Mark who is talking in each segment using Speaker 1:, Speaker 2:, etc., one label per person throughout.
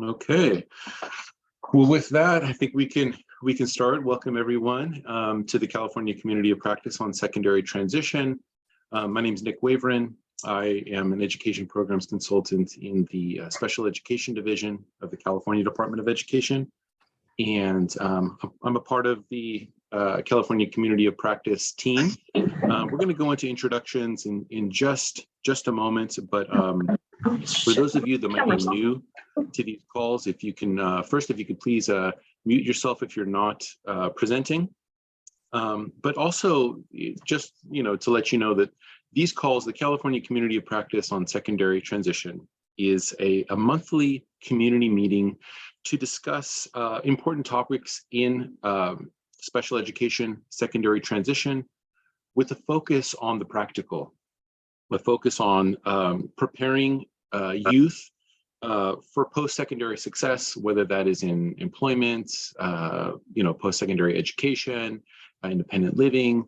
Speaker 1: Okay. Well, with that, I think we can start. Welcome everyone to the California Community of Practice on Secondary Transition. My name is Nick Waveren. I am an education programs consultant in the Special Education Division of the California Department of Education. And I'm a part of the California Community of Practice team. We're going to go into introductions in just a moment, but for those of you that might be new to these calls, if you can first, if you could please mute yourself if you're not presenting, but also just to let you know that these calls, the California Community of Practice on Secondary Transition, is a monthly community meeting to discuss important topics in special education, secondary transition, with a focus on the practical, a focus on preparing youth for post-secondary success, whether that is in employment, post-secondary education, independent living,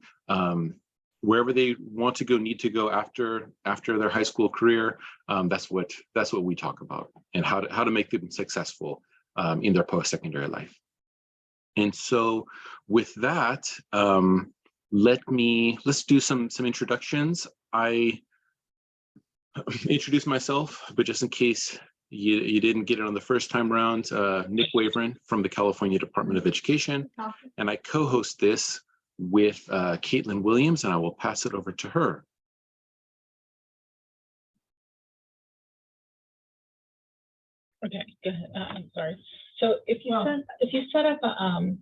Speaker 1: wherever they want to go, need to go after their high school career. That's what we talk about, and how to make them successful in their post-secondary life. And so with that, let's do some introductions. I introduce myself, but just in case you didn't get it on the first time around, Nick Waveren from the California Department of Education, and I co-host this with Caitlin Williams, and I will pass it over to her.
Speaker 2: Okay, go ahead. I'm sorry. So if you set up a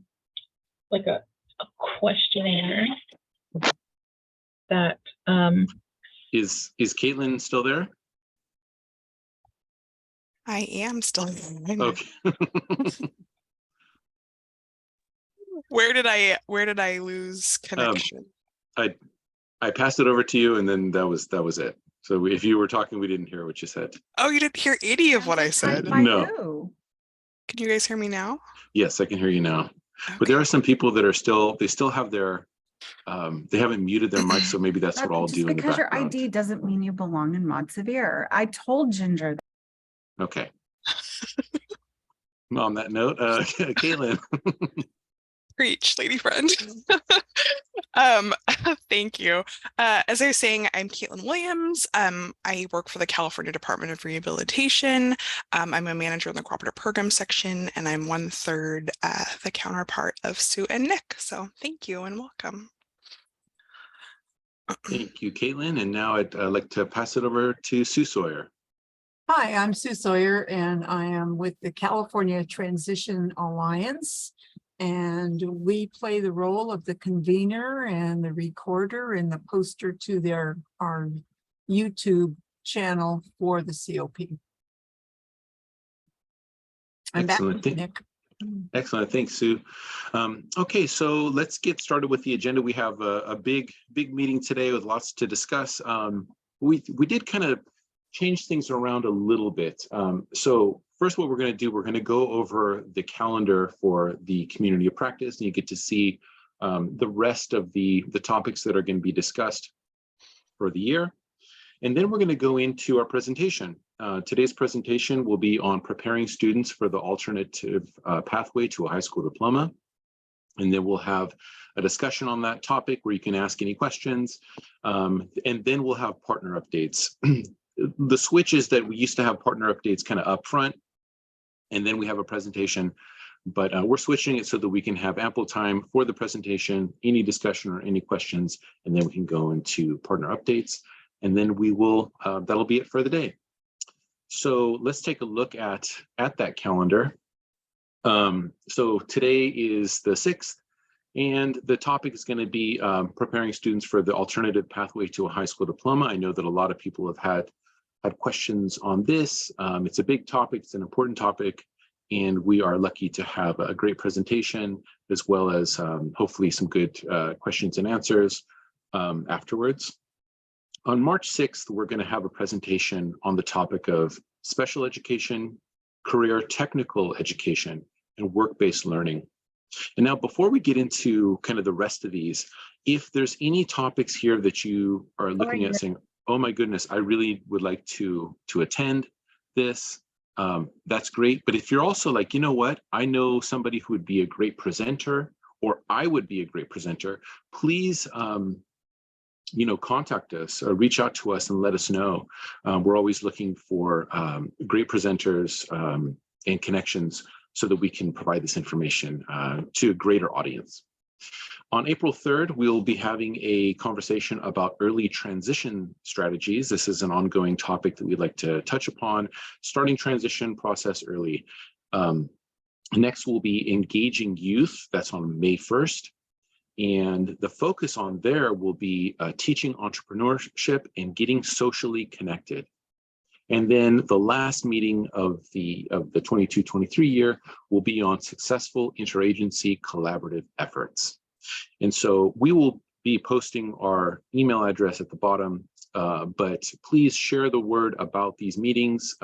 Speaker 2: questionnaire that
Speaker 1: is Caitlin still there?
Speaker 3: I am still there.
Speaker 1: Okay.
Speaker 3: Where did I lose connection?
Speaker 1: I passed it over to you, and then that was it. So if you were talking, we didn't hear what you said.
Speaker 3: Oh, you didn't hear any of what I said?
Speaker 1: No.
Speaker 3: Can you guys hear me now?
Speaker 1: Yes, I can hear you now.
Speaker 3: Okay.
Speaker 1: But there are some people that are still have their, they haven't muted their mic, so maybe that's what I'll do in the background.
Speaker 4: Because your ID doesn't mean you belong in Mod Severe. I told Ginger that.
Speaker 1: Okay. On that note, Caitlin.
Speaker 3: Preach, lady friend. Thank you. As I was saying, I'm Caitlin Williams. I work for the California Department of Rehabilitation. I'm a manager in the cooperative program section, and I'm 1/3 the counterpart of Sue and Nick. So thank you and welcome.
Speaker 1: Thank you, Caitlin. And now I'd like to pass it over to Sue Sawyer.
Speaker 5: Hi, I'm Sue Sawyer, and I am with the California Transition Alliance. And we play the role of the convener and the recorder and the poster to our YouTube channel for the COP. I'm back with Nick.
Speaker 1: Excellent. Thanks, Sue. Okay, so let's get started with the agenda. We have a big meeting today with lots to discuss. We did kind of change things around a little bit. So first, what we're going to do, we're going to go over the calendar for the community of practice, and you get to see the rest of the topics that are going to be discussed for the year. And then we're going to go into our presentation. Today's presentation will be on preparing students for the alternative pathway to a high school diploma. And then we'll have a discussion on that topic where you can ask any questions. And then we'll have partner updates. The switch is that we used to have partner updates kind of up front, and then we have a presentation, but we're switching it so that we can have ample time for the presentation, any discussion or any questions, and then we can go into partner updates, and then we will, that'll be it for the day. So let's take a look at that calendar. So today is the 6th, and the topic is going to be preparing students for the alternative pathway to a high school diploma. I know that a lot of people have had questions on this. It's a big topic, it's an important topic, and we are lucky to have a great presentation, as well as hopefully some good questions and answers afterwards. On March 6th, we're going to have a presentation on the topic of special education, career technical education, and work-based learning. And now, before we get into kind of the rest of these, if there's any topics here that you are looking at saying, oh my goodness, I really would like to attend this, that's great. But if you're also like, you know what, I know somebody who would be a great presenter, or I would be a great presenter, please, contact us or reach out to us and let us know. We're always looking for great presenters and connections so that we can provide this information to a greater audience. On April 3rd, we'll be having a conversation about early transition strategies. This is an ongoing topic that we'd like to touch upon, starting transition process early. Next, we'll be engaging youth. That's on May 1st. And the focus on there will be teaching entrepreneurship and getting socially connected. And then the last meeting of the 22-23 year will be on successful interagency collaborative efforts. And so we will be posting our email address at the bottom, but please share the word about these meetings.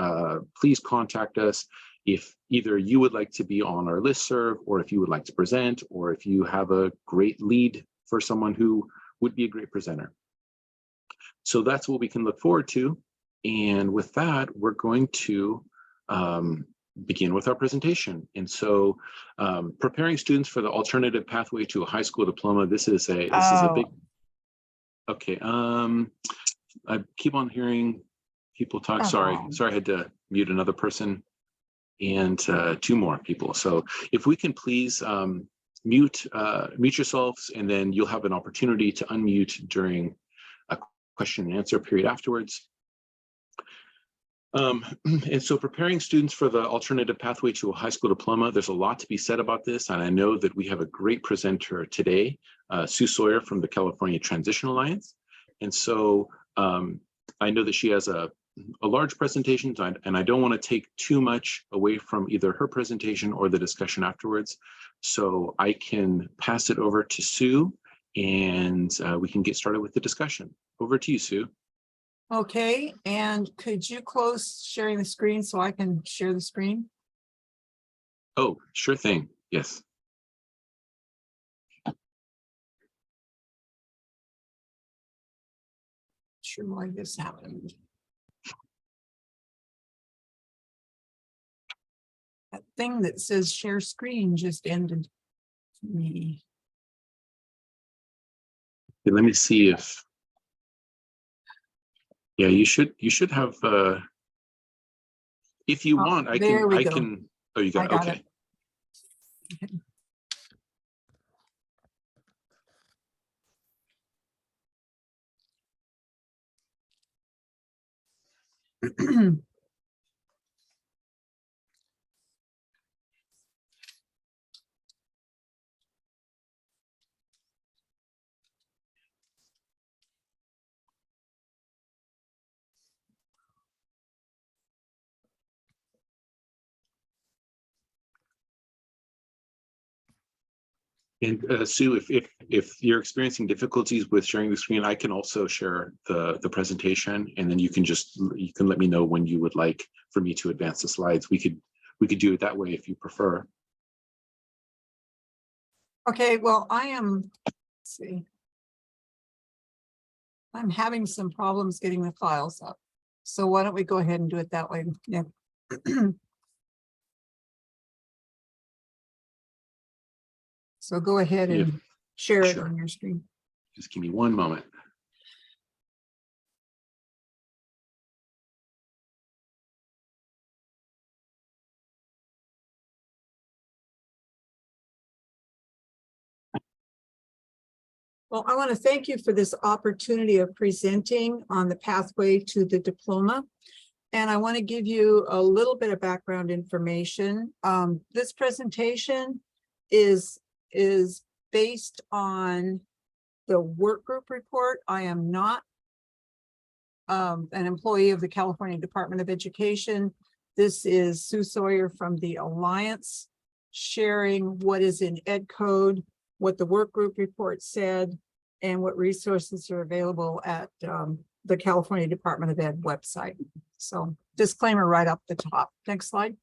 Speaker 1: Please contact us if either you would like to be on our listserv, or if you would like to present, or if you have a great lead for someone who would be a great presenter. So that's what we can look forward to. And with that, we're going to begin with our presentation. And so preparing students for the alternative pathway to a high school diploma, this is a big, okay. I keep on hearing people talk. Sorry, I had to mute another person and two more people. So if we can please mute yourselves, and then you'll have an opportunity to unmute during a question and answer period afterwards. And so preparing students for the alternative pathway to a high school diploma, there's a lot to be said about this. And I know that we have a great presenter today, Sue Sawyer from the California Transition Alliance. And so I know that she has a large presentation, and I don't want to take too much away from either her presentation or the discussion afterwards. So I can pass it over to Sue, and we can get started with the discussion. Over to you, Sue.
Speaker 5: Okay, and could you close sharing the screen so I can share the screen?
Speaker 1: Oh, sure thing. Yes.
Speaker 5: Sure why this happened. That thing that says share screen just ended for me.
Speaker 1: Okay, let me see if, yeah, you should have, if you want, I
Speaker 5: there we go.
Speaker 1: can, oh, you got it, okay. And Sue, if you're experiencing difficulties with sharing the screen, I can also share the presentation, and then you can let me know when you would like for me to advance the slides. We could do it that way if you prefer.
Speaker 5: Okay, well, let's see. I'm having some problems getting the files up. So why don't we go ahead and do it that way? Yeah. So go ahead and share it on your screen.
Speaker 1: Just give me one moment.
Speaker 5: Well, I want to thank you for this opportunity of presenting on the pathway to the diploma. And I want to give you a little bit of background information. This presentation is based on the work group report. I am not an employee of the California Department of Education. This is Sue Sawyer from the Alliance sharing what is in Ed Code, what the work group report said, and what resources are available at the California Department of Ed website. So disclaimer right up the top. Next slide.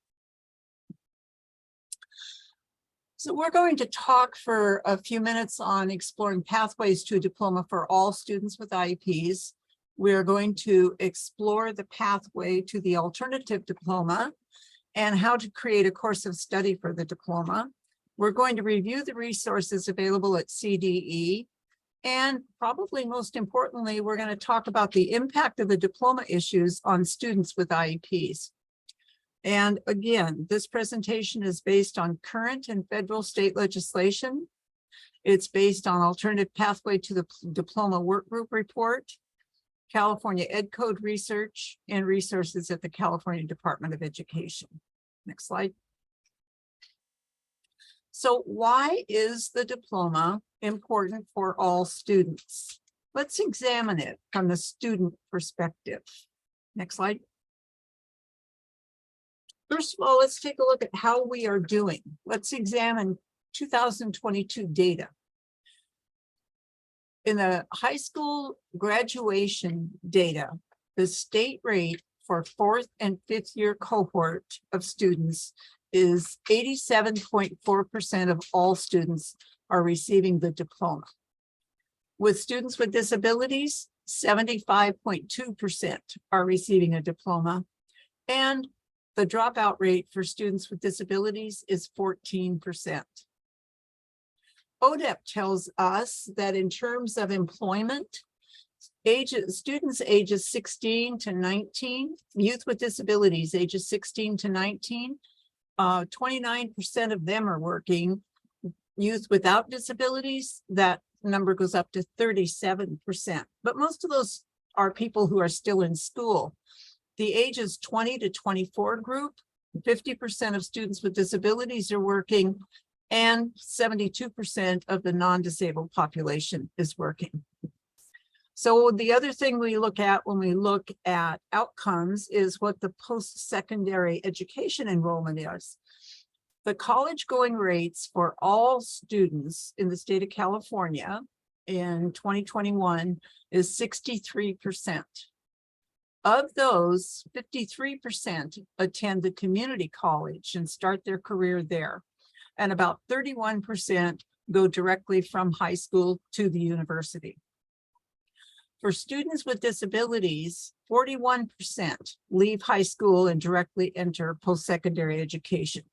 Speaker 5: So we're going to talk for a few minutes on exploring pathways to a diploma for all students with IEPs. We are going to explore the pathway to the alternative diploma and how to create a course of study for the diploma. We're going to review the resources available at CDE. And probably most importantly, we're going to talk about the impact of the diploma issues on students with IEPs. And again, this presentation is based on current and federal state legislation. It's based on alternative pathway to the diploma work group report, California Ed Code research, and resources at the California Department of Education. Next slide. So why is the diploma important for all students? Let's examine it from the student perspective. Next slide. First of all, let's take a look at how we are doing. Let's examine 2022 data. In the high school graduation data, the state rate for 4th and 5th year cohort of students is 87.4% of all students are receiving the diploma. With students with disabilities, 75.2% are receiving a diploma, and the dropout rate for students with disabilities is 14%. ODEP tells us that in terms of employment, students ages 16 to 19, youth with disabilities ages 16 to 19, 29% of them are working. Youth without disabilities, that number goes up to 37%. But most of those are people who are still in school. The ages 20 to 24 group, 50% of students with disabilities are working, and 72% of the non-disabled population is working. So the other thing we look at when we look at outcomes is what the post-secondary education enrollment is. The college going rates for all students in the state of California in 2021 is 63%. Of those, 53% attend the community college and start their career there. And about 31% go directly from high school to the university. For students with disabilities, 41% leave high school and directly enter post-secondary education.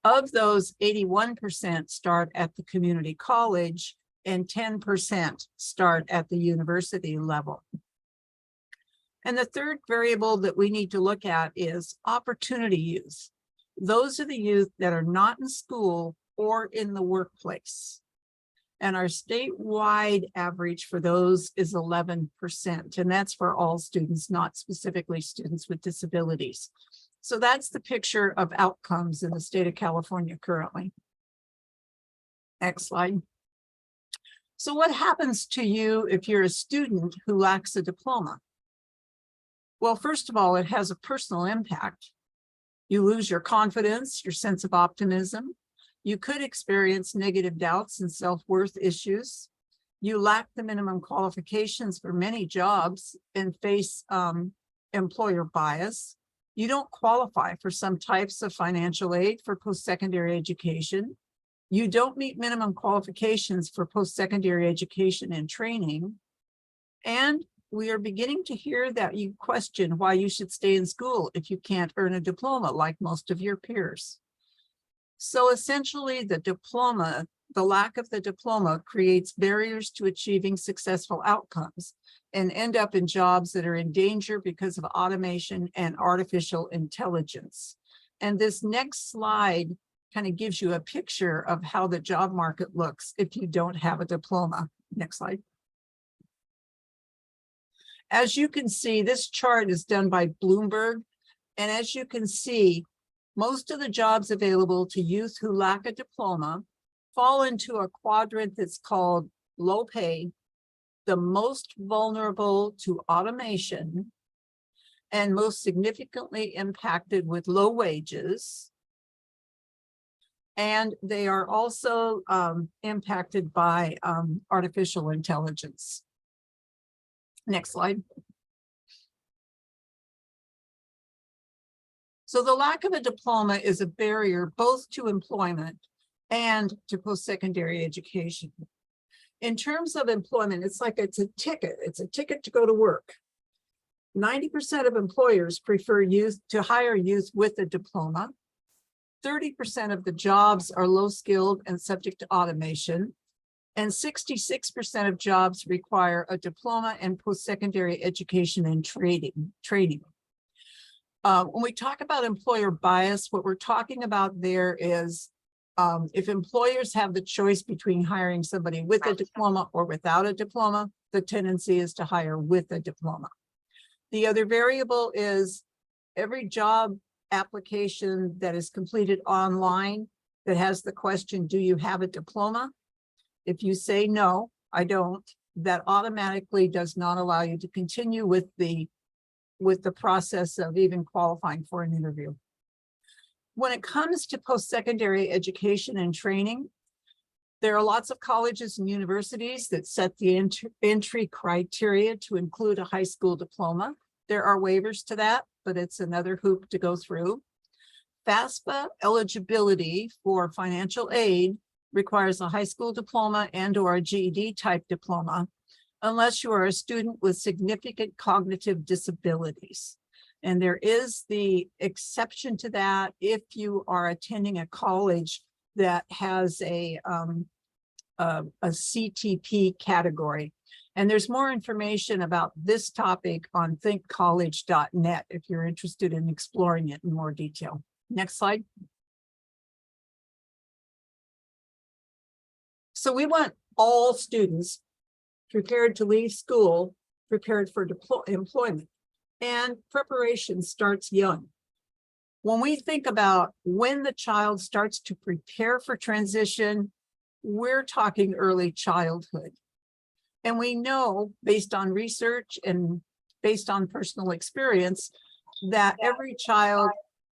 Speaker 5: Of those, 81% start at the community college and 10% start at the university level. And the third variable that we need to look at is opportunity youth. Those are the youth that are not in school or in the workplace. And our statewide average for those is 11%. And that's for all students, not specifically students with disabilities. So that's the picture of outcomes in the state of California currently. Next slide. So what happens to you if you're a student who lacks a diploma? Well, first of all, it has a personal impact. You lose your confidence, your sense of optimism. You could experience negative doubts and self-worth issues. You lack the minimum qualifications for many jobs and face employer bias. You don't qualify for some types of financial aid for post-secondary education. You don't meet minimum qualifications for post-secondary education and training. And we are beginning to hear that you question why you should stay in school if you can't earn a diploma like most of your peers. So essentially the diploma, the lack of the diploma creates barriers to achieving successful outcomes and end up in jobs that are in danger because of automation and artificial intelligence. And this next slide kind of gives you a picture of how the job market looks if you don't have a diploma. Next slide. As you can see, this chart is done by Bloomberg. And as you can see, most of the jobs available to youth who lack a diploma fall into a quadrant that's called low pay, the most vulnerable to automation, and most significantly impacted with low wages. And they are also impacted by artificial intelligence. Next slide. So the lack of a diploma is a barrier both to employment and to post-secondary education. In terms of employment, it's a ticket to go to work. 90% of employers prefer youth to hire youth with a diploma. 30% of the jobs are low skilled and subject to automation. And 66% of jobs require a diploma and post-secondary education and training. When we talk about employer bias, what we're talking about there is if employers have the choice between hiring somebody with a diploma or without a diploma, the tendency is to hire with a diploma. The other variable is every job application that is completed online that has the question, do you have a diploma? If you say, no, I don't, that automatically does not allow you to continue with the process of even qualifying for an interview. When it comes to post-secondary education and training, there are lots of colleges and universities that set the entry criteria to include a high school diploma. There are waivers to that, but it's another hoop to go through. FAFSA eligibility for financial aid requires a high school diploma and/or a GED type diploma, unless you are a student with significant cognitive disabilities. And there is the exception to that if you are attending a college that has a CTP category. And there's more information about this topic on thinkcollege.net if you're interested in exploring it in more detail. Next slide. So we want all students prepared to leave school, prepared for employment, and preparation starts young. When we think about when the child starts to prepare for transition, we're talking early childhood. And we know, based on research and based on personal experience, that every child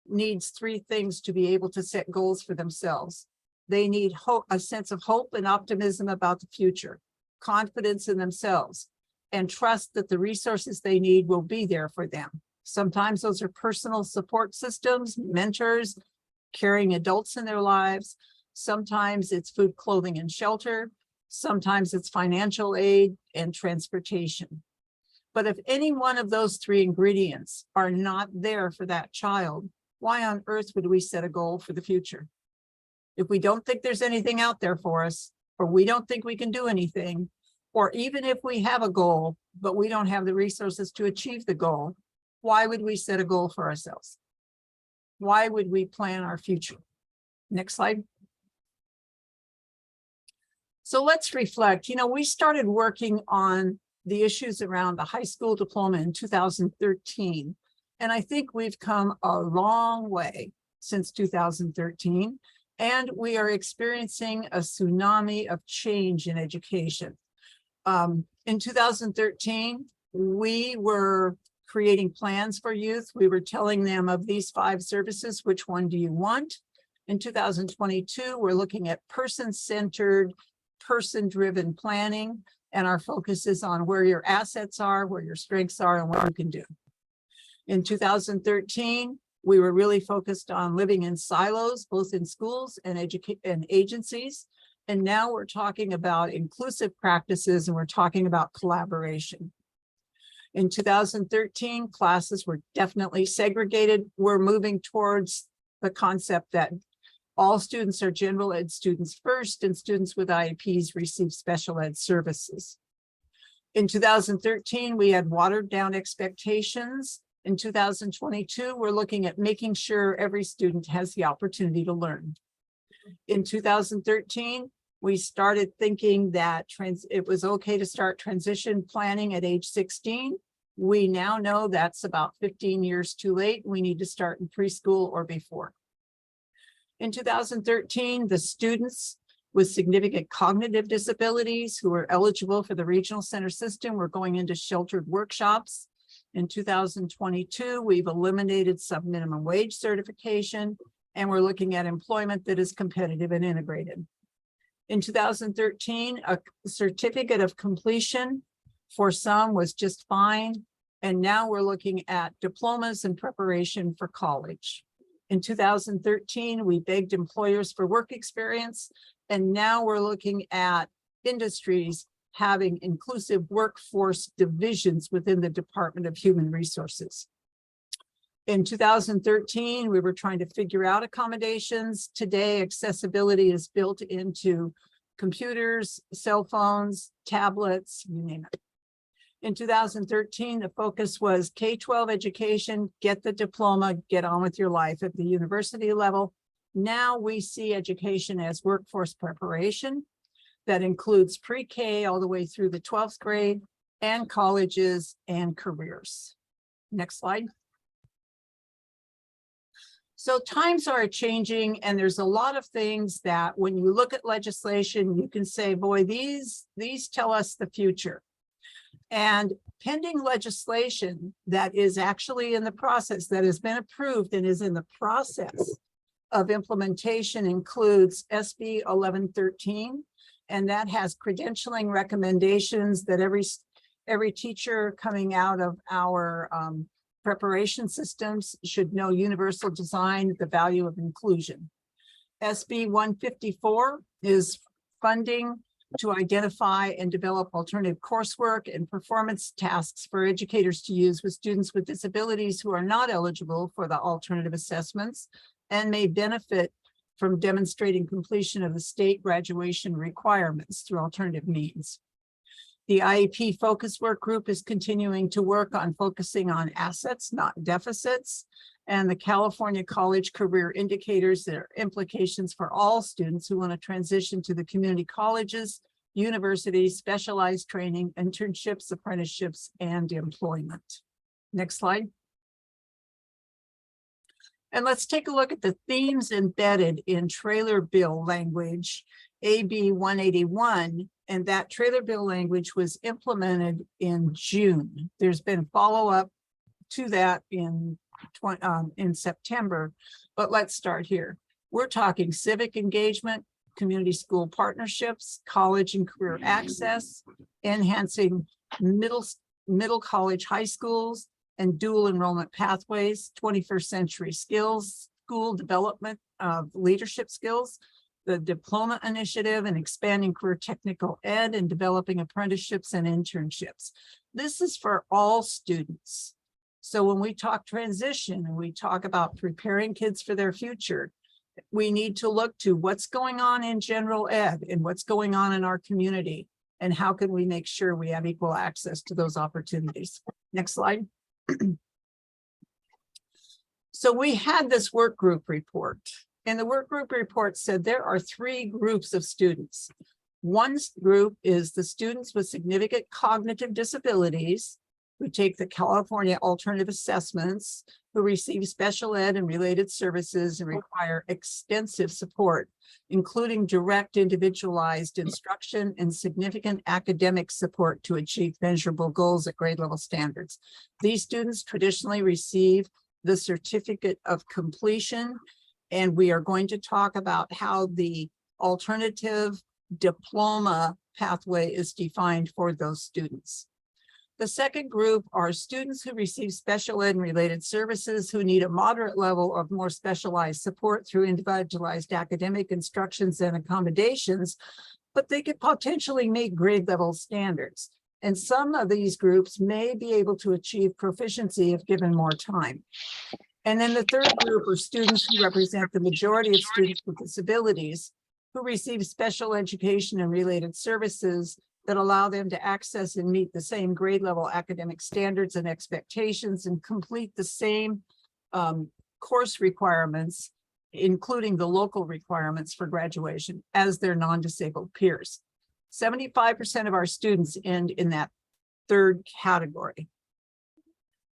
Speaker 5: needs three things to be able to set goals for themselves. They need hope, a sense of hope and optimism about the future, confidence in themselves, and trust that the resources they need will be there for them. Sometimes those are personal support systems, mentors, caring adults in their lives. Sometimes it's food, clothing, and shelter. Sometimes it's financial aid and transportation. But if any one of those three ingredients are not there for that child, why on earth would we set a goal for the future? If we don't think there's anything out there for us, or we don't think we can do anything, or even if we have a goal, but we don't have the resources to achieve the goal, why would we set a goal for ourselves? Why would we plan our future? Next slide. So let's reflect. You know, we started working on the issues around the high school diploma in 2013. And I think we've come a long way since 2013. And we are experiencing a tsunami of change in education. In 2013, we were creating plans for youth. We were telling them of these 5 services, which one do you want? In 2022, we're looking at person-centered, person-driven planning, and our focus is on where your assets are, where your strengths are, and what you can do. In 2013, we were really focused on living in silos, both in schools and agencies. And now we're talking about inclusive practices, and we're talking about collaboration. In 2013, classes were definitely segregated. We're moving towards the concept that all students are general ed students first, and students with IEPs receive special ed services. In 2013, we had watered down expectations. In 2022, we're looking at making sure every student has the opportunity to learn. In 2013, we started thinking that it was okay to start transition planning at age 16. We now know that's about 15 years too late. We need to start in preschool or before. In 2013, the students with significant cognitive disabilities who are eligible for the regional center system were going into sheltered workshops. In 2022, we've eliminated sub-minimum wage certification, and we're looking at employment that is competitive and integrated. In 2013, a certificate of completion for some was just fine, and now we're looking at diplomas in preparation for college. In 2013, we begged employers for work experience, and now we're looking at industries having inclusive workforce divisions within the Department of Human Resources. In 2013, we were trying to figure out accommodations. Today, accessibility is built into computers, cell phones, tablets, you name it. In 2013, the focus was K-12 education, get the diploma, get on with your life at the university level. Now we see education as workforce preparation that includes pre-K all the way through the 12th grade and colleges and careers. Next slide. So times are changing, and there's a lot of things that when you look at legislation, you can say, boy, these tell us the future. And pending legislation that is actually in the process, that has been approved and is in the process of implementation, includes SB 1113, and that has credentialing recommendations that every teacher coming out of our preparation systems should know universal design, the value of inclusion. SB 154 is funding to identify and develop alternative coursework and performance tasks for educators to use with students with disabilities who are not eligible for the alternative assessments and may benefit from demonstrating completion of the state graduation requirements through alternative means. The IEP focus work group is continuing to work on focusing on assets, not deficits, and the California College Career Indicators. There are implications for all students who want to transition to the community colleges, universities, specialized training, internships, apprenticeships, and employment. Next slide. And let's take a look at the themes embedded in trailer bill language, AB 181, and that trailer bill language was implemented in June. There's been follow-up to that in September, but let's start here. We're talking civic engagement, community school partnerships, college and career access, enhancing middle college, high schools, and dual enrollment pathways, 21st century skills, school development of leadership skills, the diploma initiative, and expanding career technical ed and developing apprenticeships and internships. This is for all students. So when we talk transition and we talk about preparing kids for their future, we need to look to what's going on in general ed and what's going on in our community, and how can we make sure we have equal access to those opportunities. Next slide. So we had this work group report, and the work group report said there are 3 groups of students. One group is the students with significant cognitive disabilities who take the California alternative assessments, who receive special ed and related services and require extensive support, including direct individualized instruction and significant academic support to achieve measurable goals at grade level standards. These students traditionally receive the certificate of completion, and we are going to talk about how the alternative diploma pathway is defined for those students. The second group are students who receive special ed and related services who need a moderate level of more specialized support through individualized academic instructions and accommodations, but they could potentially meet grade level standards. And some of these groups may be able to achieve proficiency if given more time. And then the third group are students who represent the majority of students with disabilities who receive special education and related services that allow them to access and meet the same grade level academic standards and expectations and complete the same course requirements, including the local requirements for graduation, as their non-disabled peers. 75% of our students end in that third category.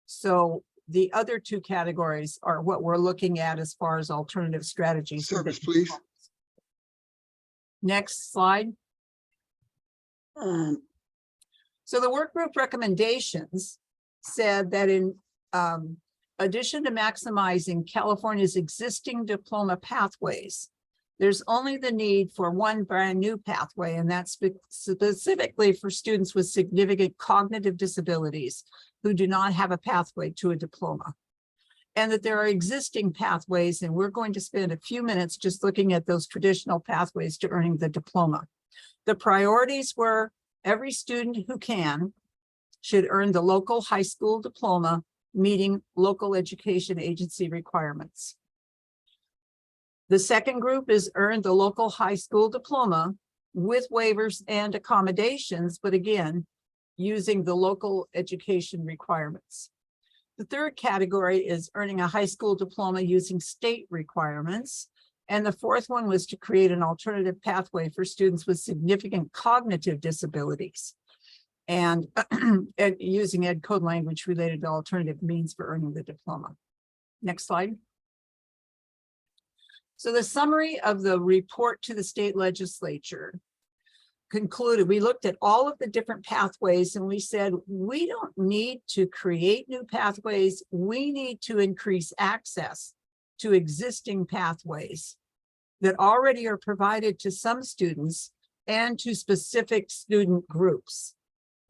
Speaker 5: So the other 2 categories are what we're looking at as far as alternative strategies.
Speaker 6: Service, please.
Speaker 5: Next slide. So the work group recommendations said that in addition to maximizing California's existing diploma pathways, there's only the need for one brand new pathway, and that's specifically for students with significant cognitive disabilities who do not have a pathway to a diploma. And that there are existing pathways, and we're going to spend a few minutes just looking at those traditional pathways to earning the diploma. The priorities were every student who can should earn the local high school diploma meeting local education agency requirements. The second group is earn the local high school diploma with waivers and accommodations, but again, using the local education requirements. The third category is earning a high school diploma using state requirements. And the fourth one was to create an alternative pathway for students with significant cognitive disabilities and using ed code language related to alternative means for earning the diploma. Next slide. So the summary of the report to the state legislature concluded, we looked at all of the different pathways and we said, we don't need to create new pathways. We need to increase access to existing pathways that already are provided to some students and to specific student groups.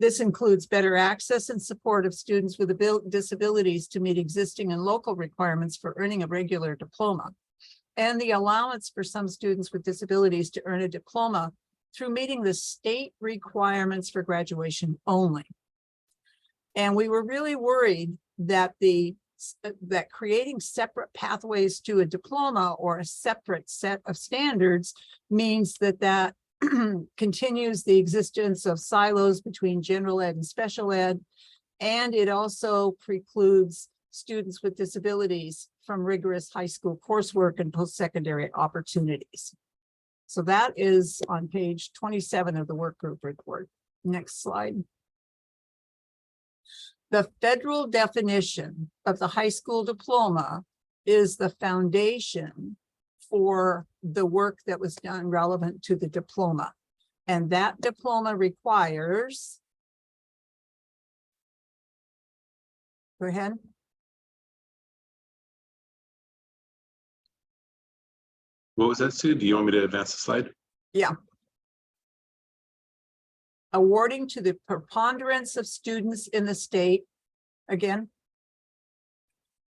Speaker 5: This includes better access and support of students with disabilities to meet existing and local requirements for earning a regular diploma, and the allowance for some students with disabilities to earn a diploma through meeting the state requirements for graduation only. And we were really worried that that creating separate pathways to a diploma or a separate set of standards means that continues the existence of silos between general ed and special ed, and it also precludes students with disabilities from rigorous high school coursework and post-secondary opportunities. So that is on page 27 of the work group report. Next slide. The federal definition of the high school diploma is the foundation for the work that was done relevant to the diploma. And that diploma requires, go ahead.
Speaker 1: What was that, Sue? Do you want me to advance the slide?
Speaker 5: Yeah. Awarding to the preponderance of students in the state, again,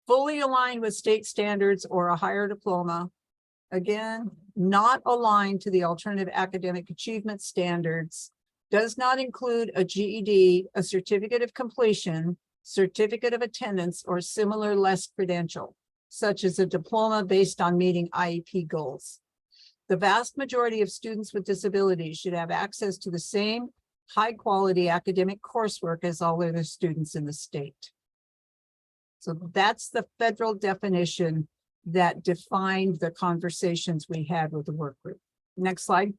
Speaker 5: fully aligned with state standards or a higher diploma, again, not aligned to the alternative academic achievement standards, does not include a GED, a certificate of completion, certificate of attendance, or similar less credential, such as a diploma based on meeting IEP goals. The vast majority of students with disabilities should have access to the same high-quality academic coursework as all other students in the state. So that's the federal definition that defined the conversations we had with the work group. Next slide.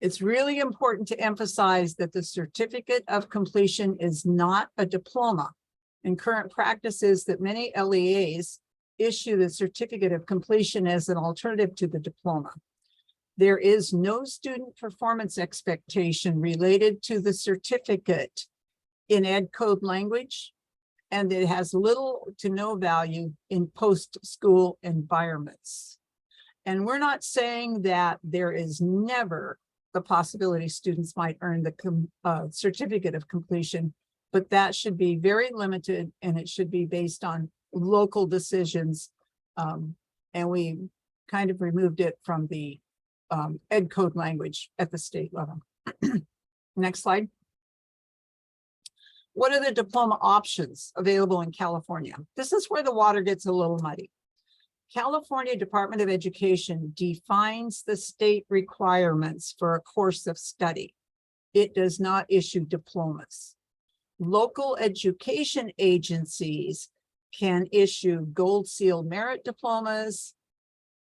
Speaker 5: It's really important to emphasize that the certificate of completion is not a diploma. And current practice is that many LEAs issue the certificate of completion as an alternative to the diploma. There is no student performance expectation related to the certificate in ed code language, and it has little to no value in post-school environments. And we're not saying that there is never the possibility students might earn the certificate of completion, but that should be very limited and it should be based on local decisions. And we kind of removed it from the ed code language at the state level. Next slide. What are the diploma options available in California? This is where the water gets a little muddy. California Department of Education defines the state requirements for a course of study. It does not issue diplomas. Local education agencies can issue gold seal merit diplomas,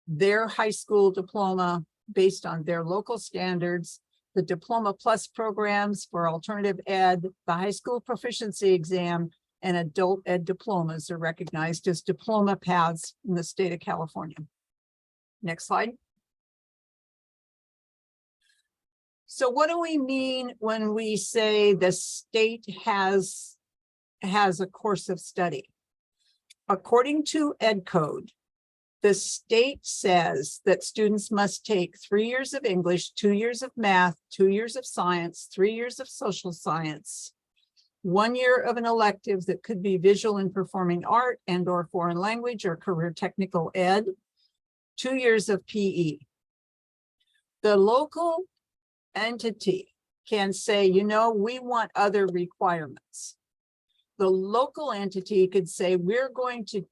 Speaker 5: their high school diploma based on their local standards, the Diploma Plus programs for alternative ed, the high school proficiency exam, and adult ed diplomas are recognized as diploma paths in the state of California. Next slide. So what do we mean when we say the state has a course of study? According to ed code, the state says that students must take 3 years of English, 2 years of math, 2 years of science, 3 years of social science, 1 year of an elective that could be visual and performing art and or foreign language or career technical ed, 2 years of PE. The local entity can say, you know, we want other requirements. The local entity could say, we're going to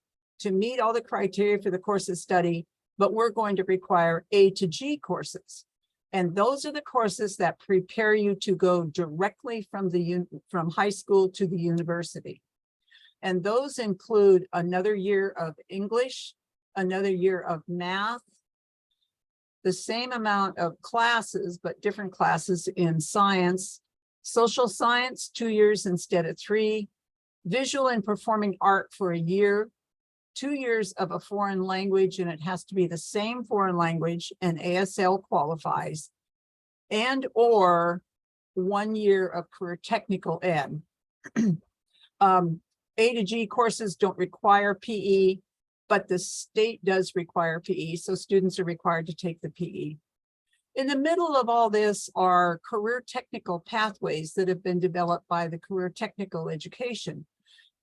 Speaker 5: meet all the criteria for the course of study, but we're going to require A to G courses. And those are the courses that prepare you to go directly from high school to the university. And those include another year of English, another year of math, the same amount of classes, but different classes in science, social science, 2 years instead of 3, visual and performing art for a year, 2 years of a foreign language, and it has to be the same foreign language, and ASL qualifies, and or 1 year of career technical ed. A to G courses don't require PE, but the state does require PE, so students are required to take the PE. In the middle of all this are career technical pathways that have been developed by the Career Technical Education.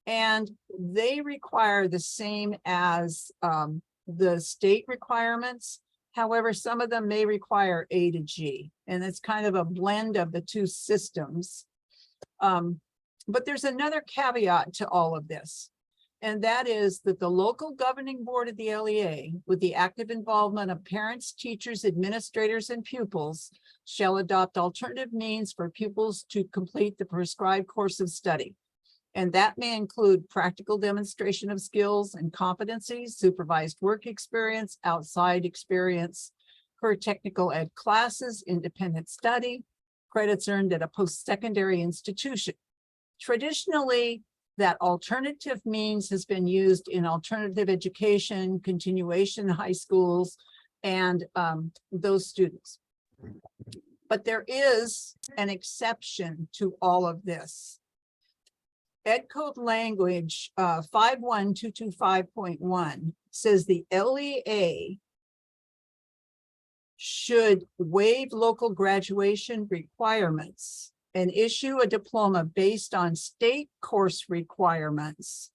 Speaker 5: And they require the same as the state requirements. However, some of them may require A to G, and it's kind of a blend of the two systems. But there's another caveat to all of this, and that is that the local governing board of the LEA, with the active involvement of parents, teachers, administrators, and pupils, shall adopt alternative means for pupils to complete the prescribed course of study. And that may include practical demonstration of skills and competencies, supervised work experience, outside experience, career technical ed classes, independent study, credits earned at a post-secondary institution. Traditionally, that alternative means has been used in alternative education, continuation high schools, and those students. But there is an exception to all of this. Ed Code language 51225.1 says the LEA should waive local graduation requirements and issue a diploma based on state course requirements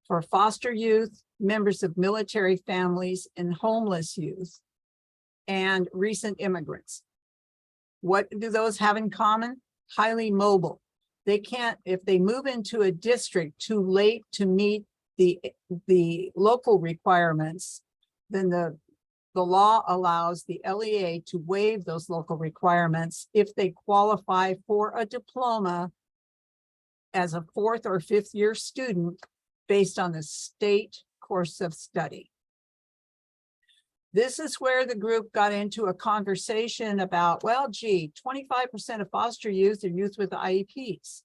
Speaker 5: for foster youth, members of military families, and homeless youth, and recent immigrants. What do those have in common? Highly mobile. They can't, if they move into a district too late to meet the local requirements, then the law allows the LEA to waive those local requirements if they qualify for a diploma as a 4th or 5th year student based on the state course of study. This is where the group got into a conversation about, well, gee, 25% of foster youth are youth with IEPs.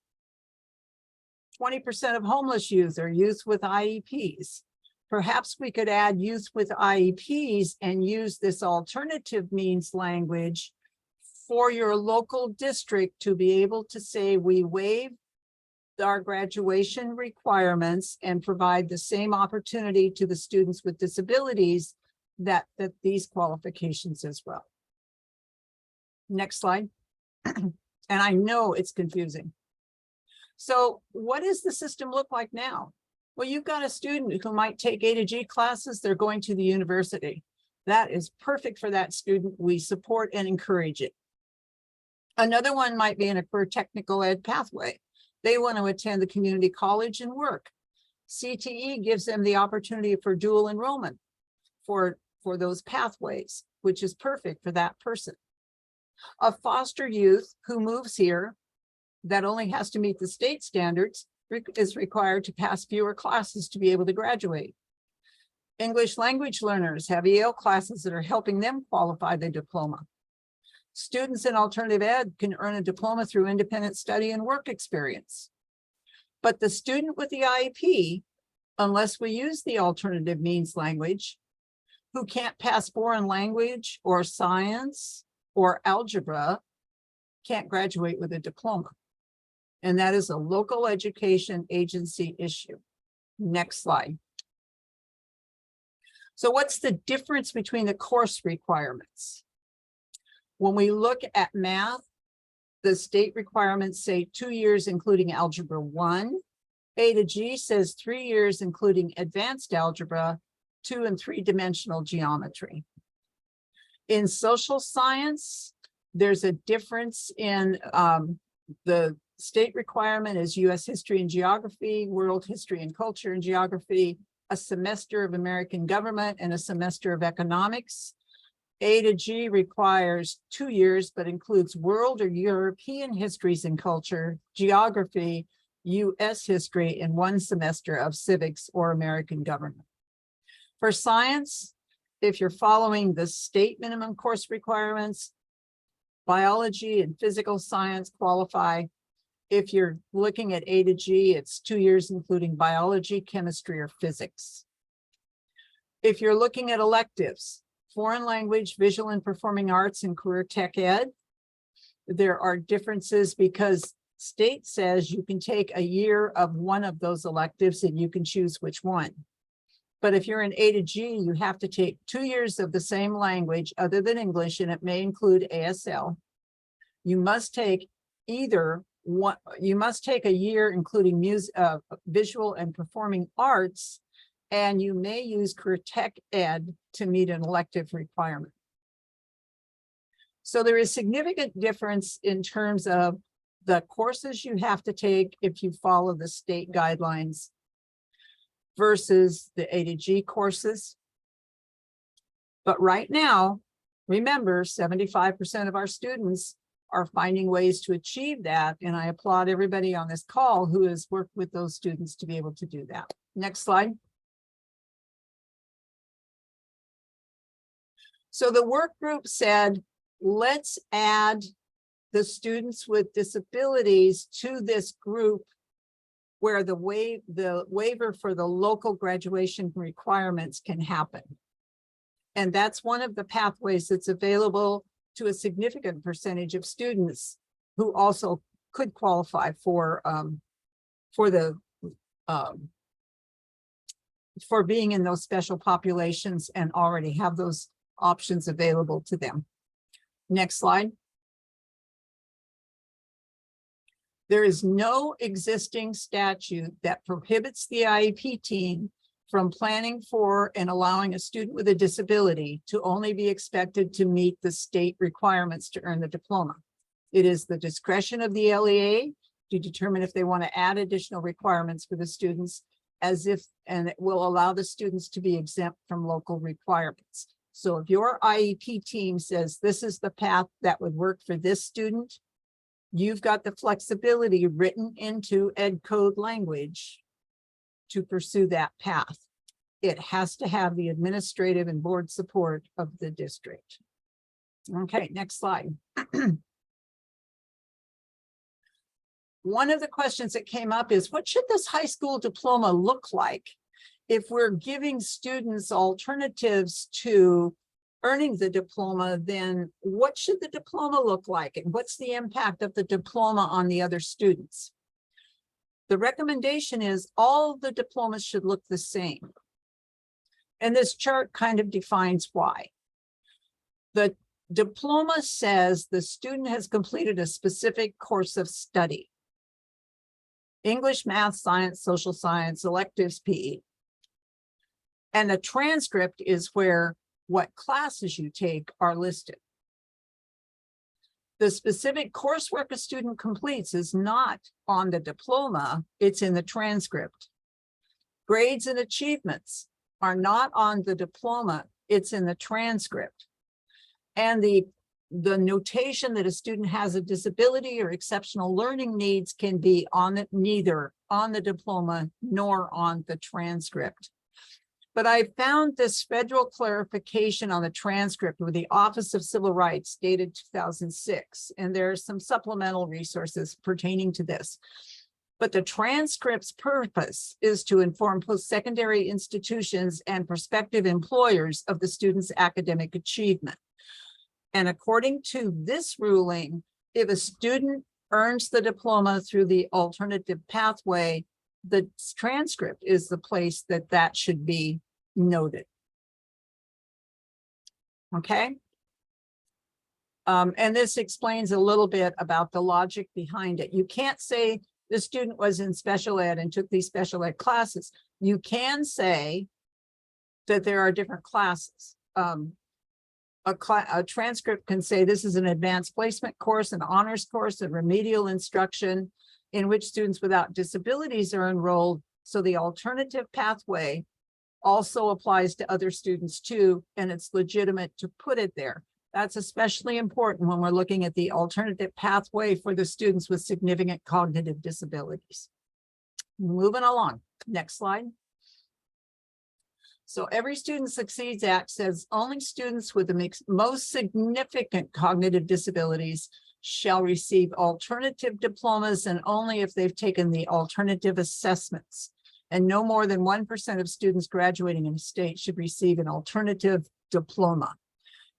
Speaker 5: 20% of homeless youth are youth with IEPs. Perhaps we could add youth with IEPs and use this alternative means language for your local district to be able to say we waive our graduation requirements and provide the same opportunity to the students with disabilities that these qualifications as well. Next slide. And I know it's confusing. So what does the system look like now? Well, you've got a student who might take A to G classes, they're going to the university. That is perfect for that student. We support and encourage it. Another one might be in a career technical ed pathway. They want to attend the community college and work. CTE gives them the opportunity for dual enrollment for those pathways, which is perfect for that person. A foster youth who moves here that only has to meet the state standards is required to pass fewer classes to be able to graduate. English language learners have EL classes that are helping them qualify the diploma. Students in alternative ed can earn a diploma through independent study and work experience. But the student with the IEP, unless we use the alternative means language, who can't pass foreign language or science or algebra, can't graduate with a diploma. And that is a local education agency issue. Next slide. So what's the difference between the course requirements? When we look at math, the state requirements say 2 years, including Algebra 1. A to G says 3 years, including advanced algebra, 2 and 3 dimensional geometry. In social science, there's a difference in the state requirement is US history and geography, world history and culture and geography, a semester of American government, and a semester of economics. A to G requires 2 years, but includes world or European histories and culture, geography, US history, and 1 semester of civics or American government. For science, if you're following the state minimum course requirements, biology and physical science qualify. If you're looking at A to G, it's 2 years, including biology, chemistry, or physics. If you're looking at electives, foreign language, visual and performing arts, and career tech ed, there are differences because state says you can take a year of one of those electives and you can choose which one. But if you're in A to G, you have to take 2 years of the same language other than English, and it may include ASL. You must take either one, you must take a year including music, visual and performing arts, and you may use career tech ed to meet an elective requirement. So there is significant difference in terms of the courses you have to take if you follow the state guidelines versus the A to G courses. But right now, remember, 75% of our students are finding ways to achieve that. And I applaud everybody on this call who has worked with those students to be able to do that. Next slide. So the work group said, let's add the students with disabilities to this group where the waiver for the local graduation requirements can happen. And that's one of the pathways that's available to a significant percentage of students who also could qualify for being in those special populations and already have those options available to them. Next slide. There is no existing statute that prohibits the IEP team from planning for and allowing a student with a disability to only be expected to meet the state requirements to earn the diploma. It is the discretion of the LEA to determine if they want to add additional requirements for the students and it will allow the students to be exempt from local requirements. So if your IEP team says this is the path that would work for this student, you've got the flexibility written into Ed Code language to pursue that path. It has to have the administrative and board support of the district. Okay, next slide. One of the questions that came up is, what should this high school diploma look like if we're giving students alternatives to earning the diploma? Then what should the diploma look like? And what's the impact of the diploma on the other students? The recommendation is all the diplomas should look the same. And this chart kind of defines why. The diploma says the student has completed a specific course of study. English, math, science, social science, electives, PE. And the transcript is where what classes you take are listed. The specific coursework a student completes is not on the diploma, it's in the transcript. Grades and achievements are not on the diploma, it's in the transcript. And the notation that a student has a disability or exceptional learning needs can be neither on the diploma nor on the transcript. But I found this federal clarification on the transcript with the Office of Civil Rights dated 2006, and there are some supplemental resources pertaining to this. But the transcript's purpose is to inform post-secondary institutions and prospective employers of the student's academic achievement. And according to this ruling, if a student earns the diploma through the alternative pathway, the transcript is the place that should be noted. Okay. And this explains a little bit about the logic behind it. You can't say the student was in special ed and took these special ed classes. You can say that there are different classes. a transcript can say this is an advanced placement course, an honors course, a remedial instruction in which students without disabilities are enrolled. So the alternative pathway also applies to other students too, and it's legitimate to put it there. That's especially important when we're looking at the alternative pathway for the students with significant cognitive disabilities. Moving along, next slide. So Every Student Succeeds Act says only students with the most significant cognitive disabilities shall receive alternative diplomas, and only if they've taken the alternative assessments. And no more than 1% of students graduating in a state should receive an alternative diploma.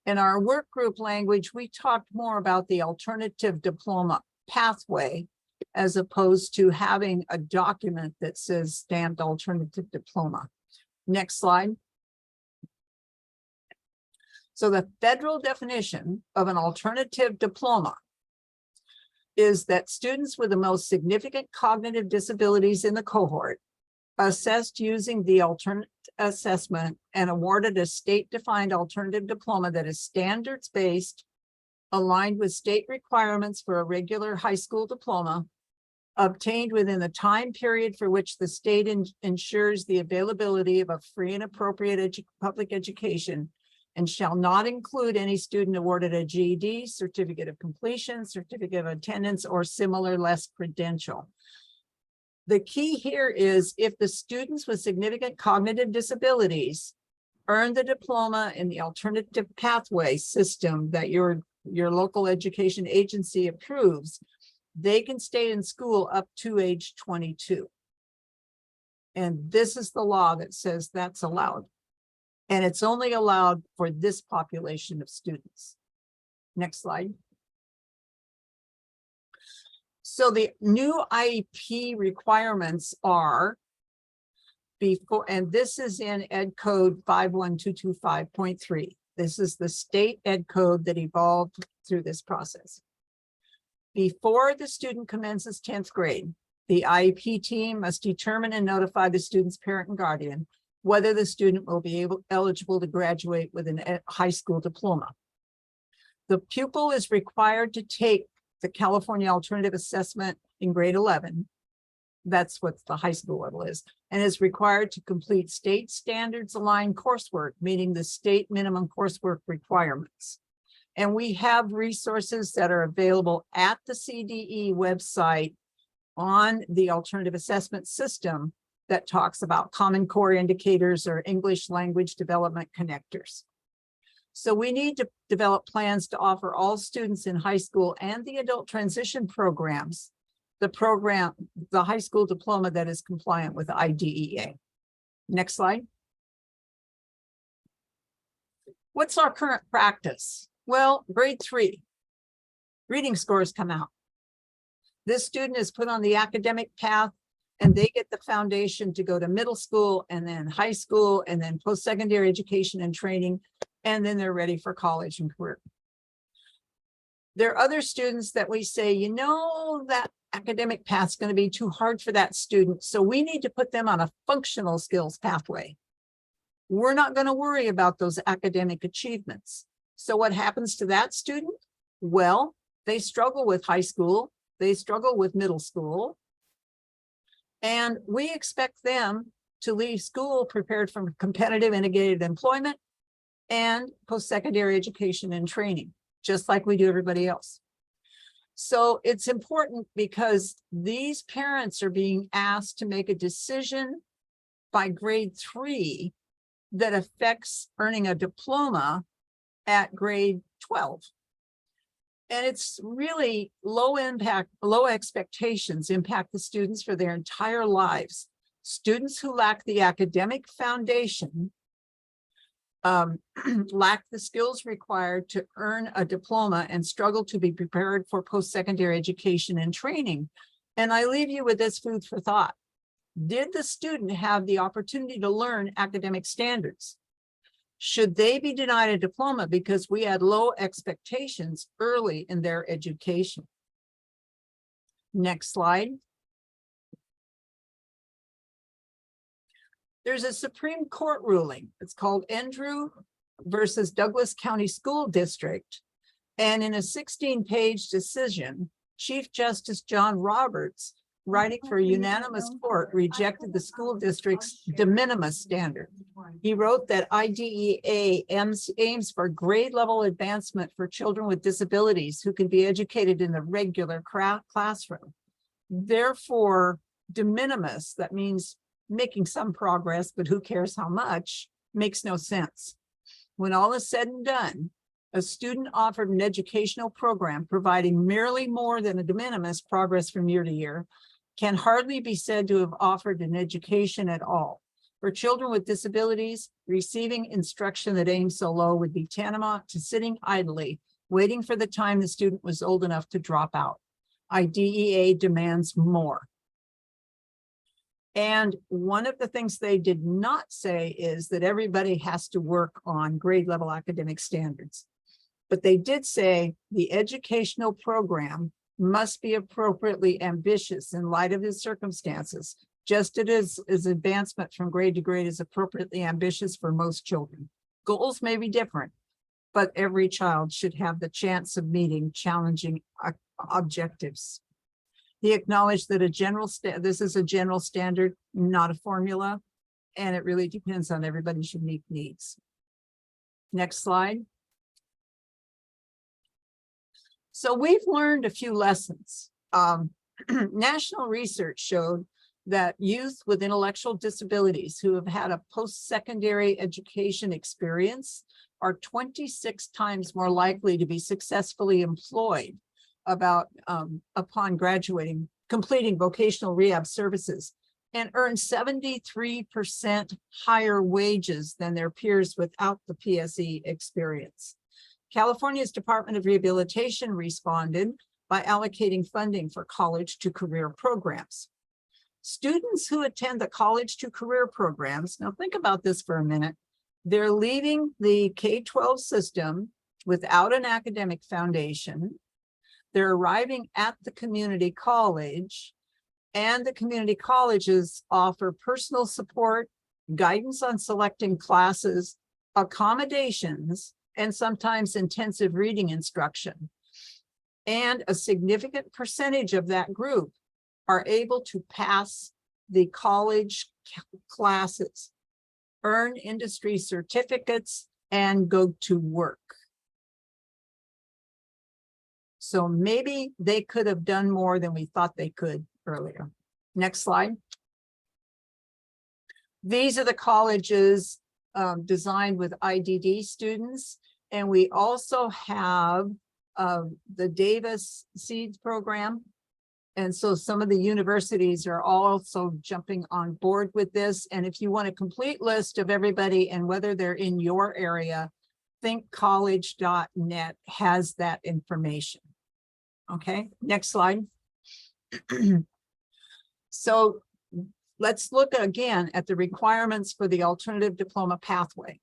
Speaker 5: In our work group language, we talked more about the alternative diploma pathway as opposed to having a document that says stamped alternative diploma. Next slide. So the federal definition of an alternative diploma is that students with the most significant cognitive disabilities in the cohort assessed using the alternate assessment and awarded a state-defined alternative diploma that is standards-based, aligned with state requirements for a regular high school diploma, obtained within the time period for which the state ensures the availability of a free and appropriate public education, and shall not include any student awarded a GED, certificate of completion, certificate of attendance, or similar less credential. The key here is if the students with significant cognitive disabilities earn the diploma in the alternative pathway system that your local education agency approves, they can stay in school up to age 22. And this is the law that says that's allowed. And it's only allowed for this population of students. Next slide. So the new IEP requirements are before, and this is in Ed Code 51225.3. This is the state Ed Code that evolved through this process. Before the student commences 10th grade, the IEP team must determine and notify the student's parent and guardian whether the student will be eligible to graduate with a high school diploma. The pupil is required to take the California Alternative Assessment in grade 11. That's what the high school level is, and is required to complete state standards aligned coursework, meeting the state minimum coursework requirements. And we have resources that are available at the CDE website on the alternative assessment system that talks about Common Core indicators or English language development connectors. So we need to develop plans to offer all students in high school and the adult transition programs, the high school diploma that is compliant with IDEA. Next slide. What's our current practice? Well, grade 3, reading scores come out. This student is put on the academic path and they get the foundation to go to middle school and then high school and then post-secondary education and training, and then they're ready for college and career. There are other students that we say, you know, that academic path is going to be too hard for that student, so we need to put them on a functional skills pathway. We're not going to worry about those academic achievements. So what happens to that student? Well, they struggle with high school, they struggle with middle school, and we expect them to leave school prepared for competitive integrated employment and post-secondary education and training, just like we do everybody else. So it's important because these parents are being asked to make a decision by grade 3 that affects earning a diploma at grade 12. And it's really low impact, low expectations impact the students for their entire lives. Students who lack the academic foundation lack the skills required to earn a diploma and struggle to be prepared for post-secondary education and training. And I leave you with this food for thought. Did the student have the opportunity to learn academic standards? Should they be denied a diploma because we had low expectations early in their education? Next slide. There's a Supreme Court ruling. It's called Andrew versus Douglas County School District. And in a 16-page decision, Chief Justice John Roberts, writing for a unanimous court, rejected the school district's de minimis standard. He wrote that IDEA aims for grade level advancement for children with disabilities who can be educated in the regular classroom. Therefore, de minimis, that means making some progress, but who cares how much, makes no sense. When all is said and done, a student offered an educational program providing merely more than a de minimis progress from year to year can hardly be said to have offered an education at all. For children with disabilities, receiving instruction that aims so low would be tantamount to sitting idly, waiting for the time the student was old enough to drop out. IDEA demands more. And one of the things they did not say is that everybody has to work on grade level academic standards. But they did say the educational program must be appropriately ambitious in light of his circumstances, just as advancement from grade to grade is appropriately ambitious for most children. Goals may be different, but every child should have the chance of meeting challenging objectives. He acknowledged that this is a general standard, not a formula, and it really depends on everybody's unique needs. Next slide. So we've learned a few lessons. National research showed that youth with intellectual disabilities who have had a post-secondary education experience are 26 times more likely to be successfully employed upon graduating, completing vocational rehab services, and earn 73% higher wages than their peers without the PSE experience. California's Department of Rehabilitation responded by allocating funding for college to career programs. Students who attend the college to career programs, now think about this for a minute, they're leaving the K-12 system without an academic foundation. They're arriving at the community college, and the community colleges offer personal support, guidance on selecting classes, accommodations, and sometimes intensive reading instruction. And a significant percentage of that group are able to pass the college classes, earn industry certificates, and go to work. So maybe they could have done more than we thought they could earlier. Next slide. These are the colleges designed with IDD students. And we also have the Davis Seeds program. And so some of the universities are also jumping on board with this. And if you want a complete list of everybody and whether they're in your area, thinkcollege.net has that information. Okay, next slide. So let's look again at the requirements for the alternative diploma pathway.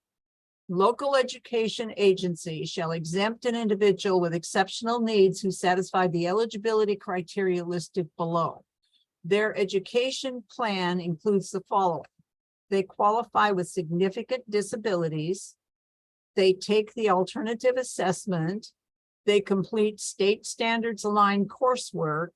Speaker 5: Local education agency shall exempt an individual with exceptional needs who satisfy the eligibility criteria listed below. Their education plan includes the following. They qualify with significant disabilities. They take the alternative assessment. They complete state standards aligned coursework.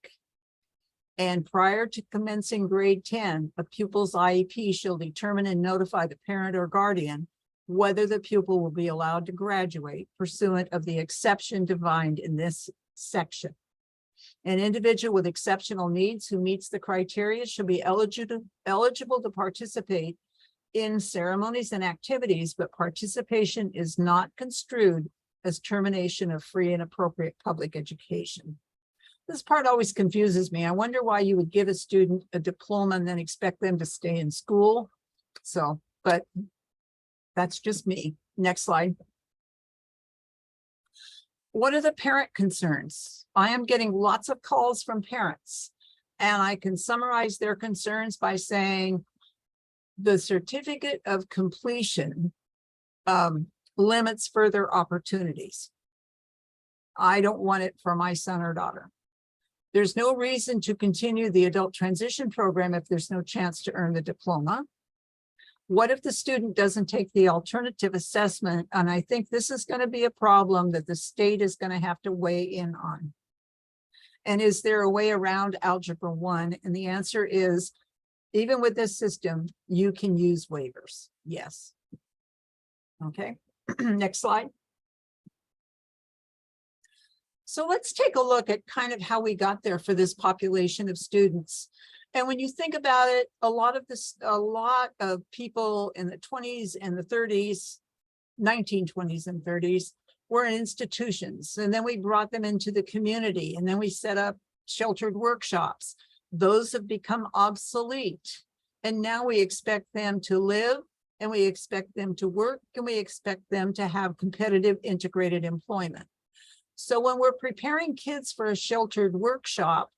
Speaker 5: And prior to commencing grade 10, a pupil's IEP shall determine and notify the parent or guardian whether the pupil will be allowed to graduate pursuant of the exception defined in this section. An individual with exceptional needs who meets the criteria shall be eligible to participate in ceremonies and activities, but participation is not construed as termination of free and appropriate public education. This part always confuses me. I wonder why you would give a student a diploma and then expect them to stay in school. So, but that's just me. Next slide. What are the parent concerns? I am getting lots of calls from parents, and I can summarize their concerns by saying the certificate of completion limits further opportunities. I don't want it for my son or daughter. There's no reason to continue the adult transition program if there's no chance to earn the diploma. What if the student doesn't take the alternative assessment? And I think this is going to be a problem that the state is going to have to weigh in on. And is there a way around Algebra 1? And the answer is, even with this system, you can use waivers. Yes. Okay, next slide. So let's take a look at kind of how we got there for this population of students. And when you think about it, a lot of people in the 20s and the 30s, 1920s and 30s, were in institutions. And then we brought them into the community, and then we set up sheltered workshops. Those have become obsolete. And now we expect them to live, and we expect them to work, and we expect them to have competitive integrated employment. So when we're preparing kids for a sheltered workshop,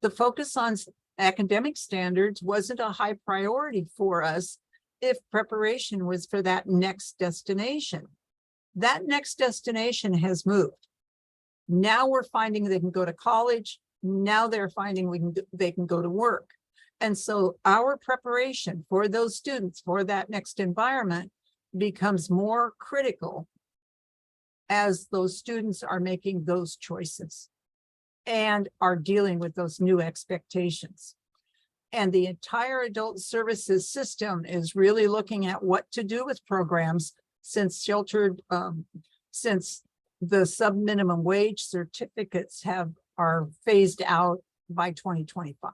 Speaker 5: the focus on academic standards wasn't a high priority for us if preparation was for that next destination. That next destination has moved. Now we're finding they can go to college. Now they're finding they can go to work. And so our preparation for those students for that next environment becomes more critical as those students are making those choices and are dealing with those new expectations. And the entire adult services system is really looking at what to do with programs since since the sub-minimum wage certificates are phased out by 2025.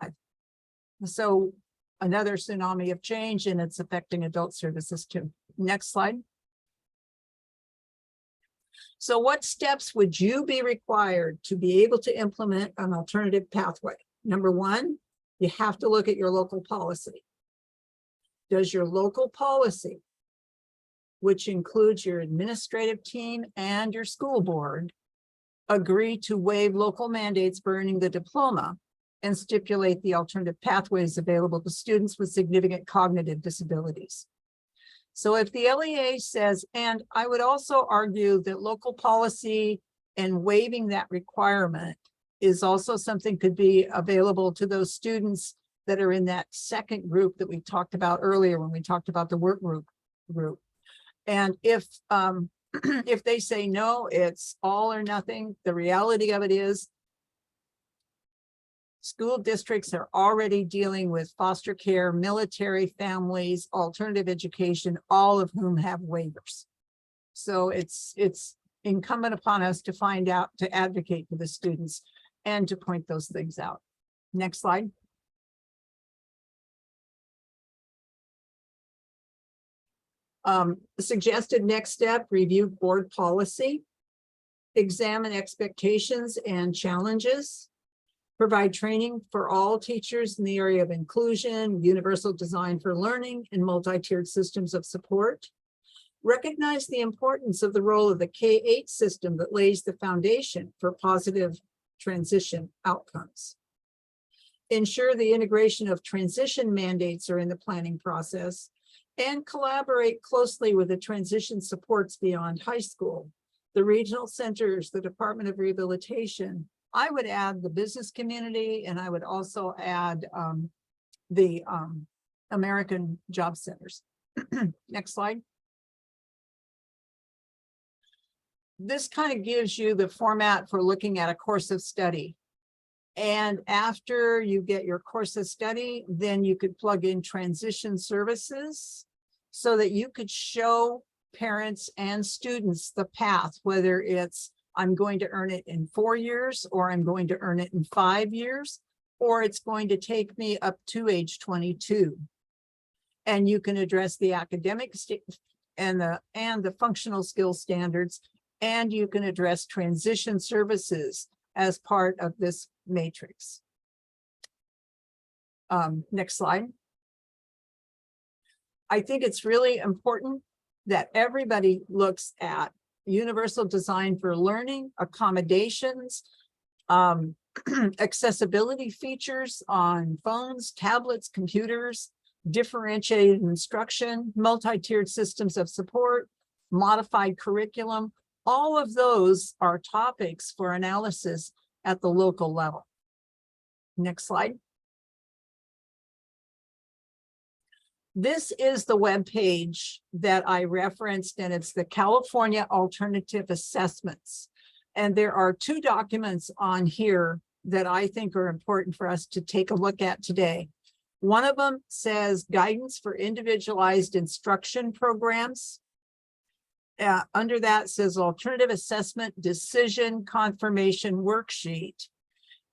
Speaker 5: So another tsunami of change, and it's affecting adult services too. Next slide. So what steps would you be required to be able to implement an alternative pathway? Number one, you have to look at your local policy. Does your local policy, which includes your administrative team and your school board, agree to waive local mandates for earning the diploma and stipulate the alternative pathways available to students with significant cognitive disabilities? So if the LEA says, and I would also argue that local policy and waiving that requirement is also something could be available to those students that are in that second group that we talked about earlier when we talked about the work group. And if if they say no, it's all or nothing, the reality of it is school districts are already dealing with foster care, military families, alternative education, all of whom have waivers. So it's incumbent upon us to find out, to advocate for the students and to point those things out. Next slide. Suggested next step, review board policy, examine expectations and challenges, provide training for all teachers in the area of inclusion, universal design for learning, and multi-tiered systems of support. Recognize the importance of the role of the K-8 system that lays the foundation for positive transition outcomes. Ensure the integration of transition mandates are in the planning process, and collaborate closely with the transition supports beyond high school, the regional centers, the Department of Rehabilitation. I would add the business community, and I would also add the American Job Centers. Next slide. This kind of gives you the format for looking at a course of study. And after you get your course of study, then you could plug in transition services so that you could show parents and students the path, whether it's I'm going to earn it in 4 years, or I'm going to earn it in 5 years, or it's going to take me up to age 22. And you can address the academic and the functional skills standards, and you can address transition services as part of this matrix. Next slide. I think it's really important that everybody looks at universal design for learning, accommodations, accessibility features on phones, tablets, computers, differentiated instruction, multi-tiered systems of support, modified curriculum. All of those are topics for analysis at the local level. Next slide. This is the web page that I referenced, and it's the California Alternative Assessments. And there are two documents on here that I think are important for us to take a look at today. One of them says Guidance for Individualized Instruction Programs. Under that says Alternative Assessment Decision Confirmation Worksheet.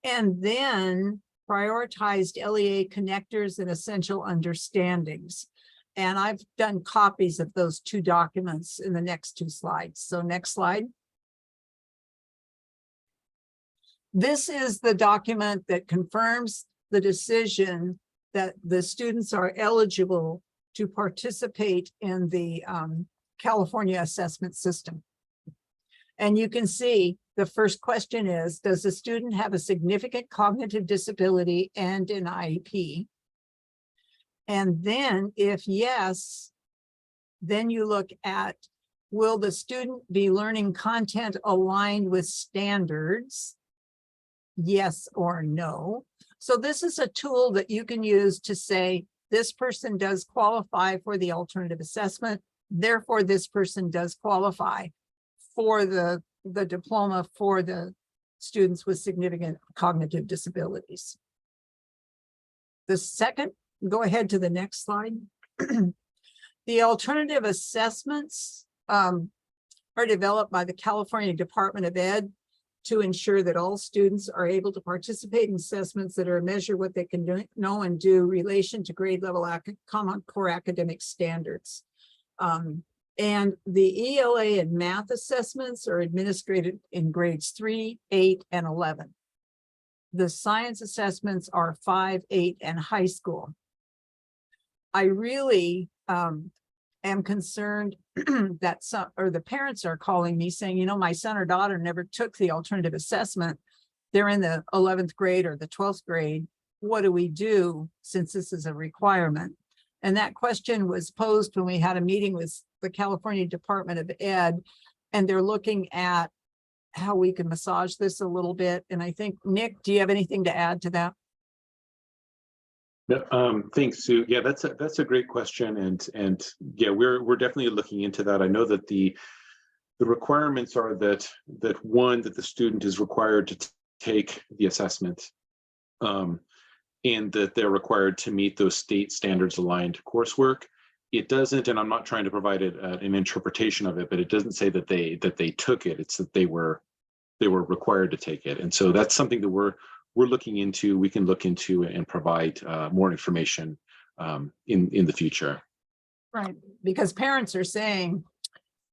Speaker 5: And then Prioritized LEA Connectors and Essential Understandings. And I've done copies of those two documents in the next two slides. So next slide. This is the document that confirms the decision that the students are eligible to participate in the California assessment system. And you can see the first question is, does the student have a significant cognitive disability and an IEP? And then if yes, then you look at, will the student be learning content aligned with standards? Yes or no. So this is a tool that you can use to say, this person does qualify for the alternative assessment. Therefore, this person does qualify for the diploma for the students with significant cognitive disabilities. The second, go ahead to the next slide. The alternative assessments are developed by the California Department of Ed to ensure that all students are able to participate in assessments that are measure what they can know and do relation to grade level common core academic standards. And the ELA and math assessments are administered in grades 3, 8, and 11. The science assessments are 5, 8, and high school. I really am concerned that some, or the parents are calling me saying, you know, my son or daughter never took the alternative assessment. They're in the 11th grade or the 12th grade. What do we do since this is a requirement? And that question was posed when we had a meeting with the California Department of Ed, and they're looking at how we can massage this a little bit. And I think, Nick, do you have anything to add to that?
Speaker 1: Thanks, Sue. Yeah, that's a great question, and yeah, we're definitely looking into that. I know that the requirements are that one, that the student is required to take the assessment, and that they're required to meet those state standards aligned coursework. It doesn't, and I'm not trying to provide an interpretation of it, but it doesn't say that they took it. It's that they were required to take it, and so that's something that we're looking into. We can look into and provide more information in the future.
Speaker 5: Right, because parents are saying,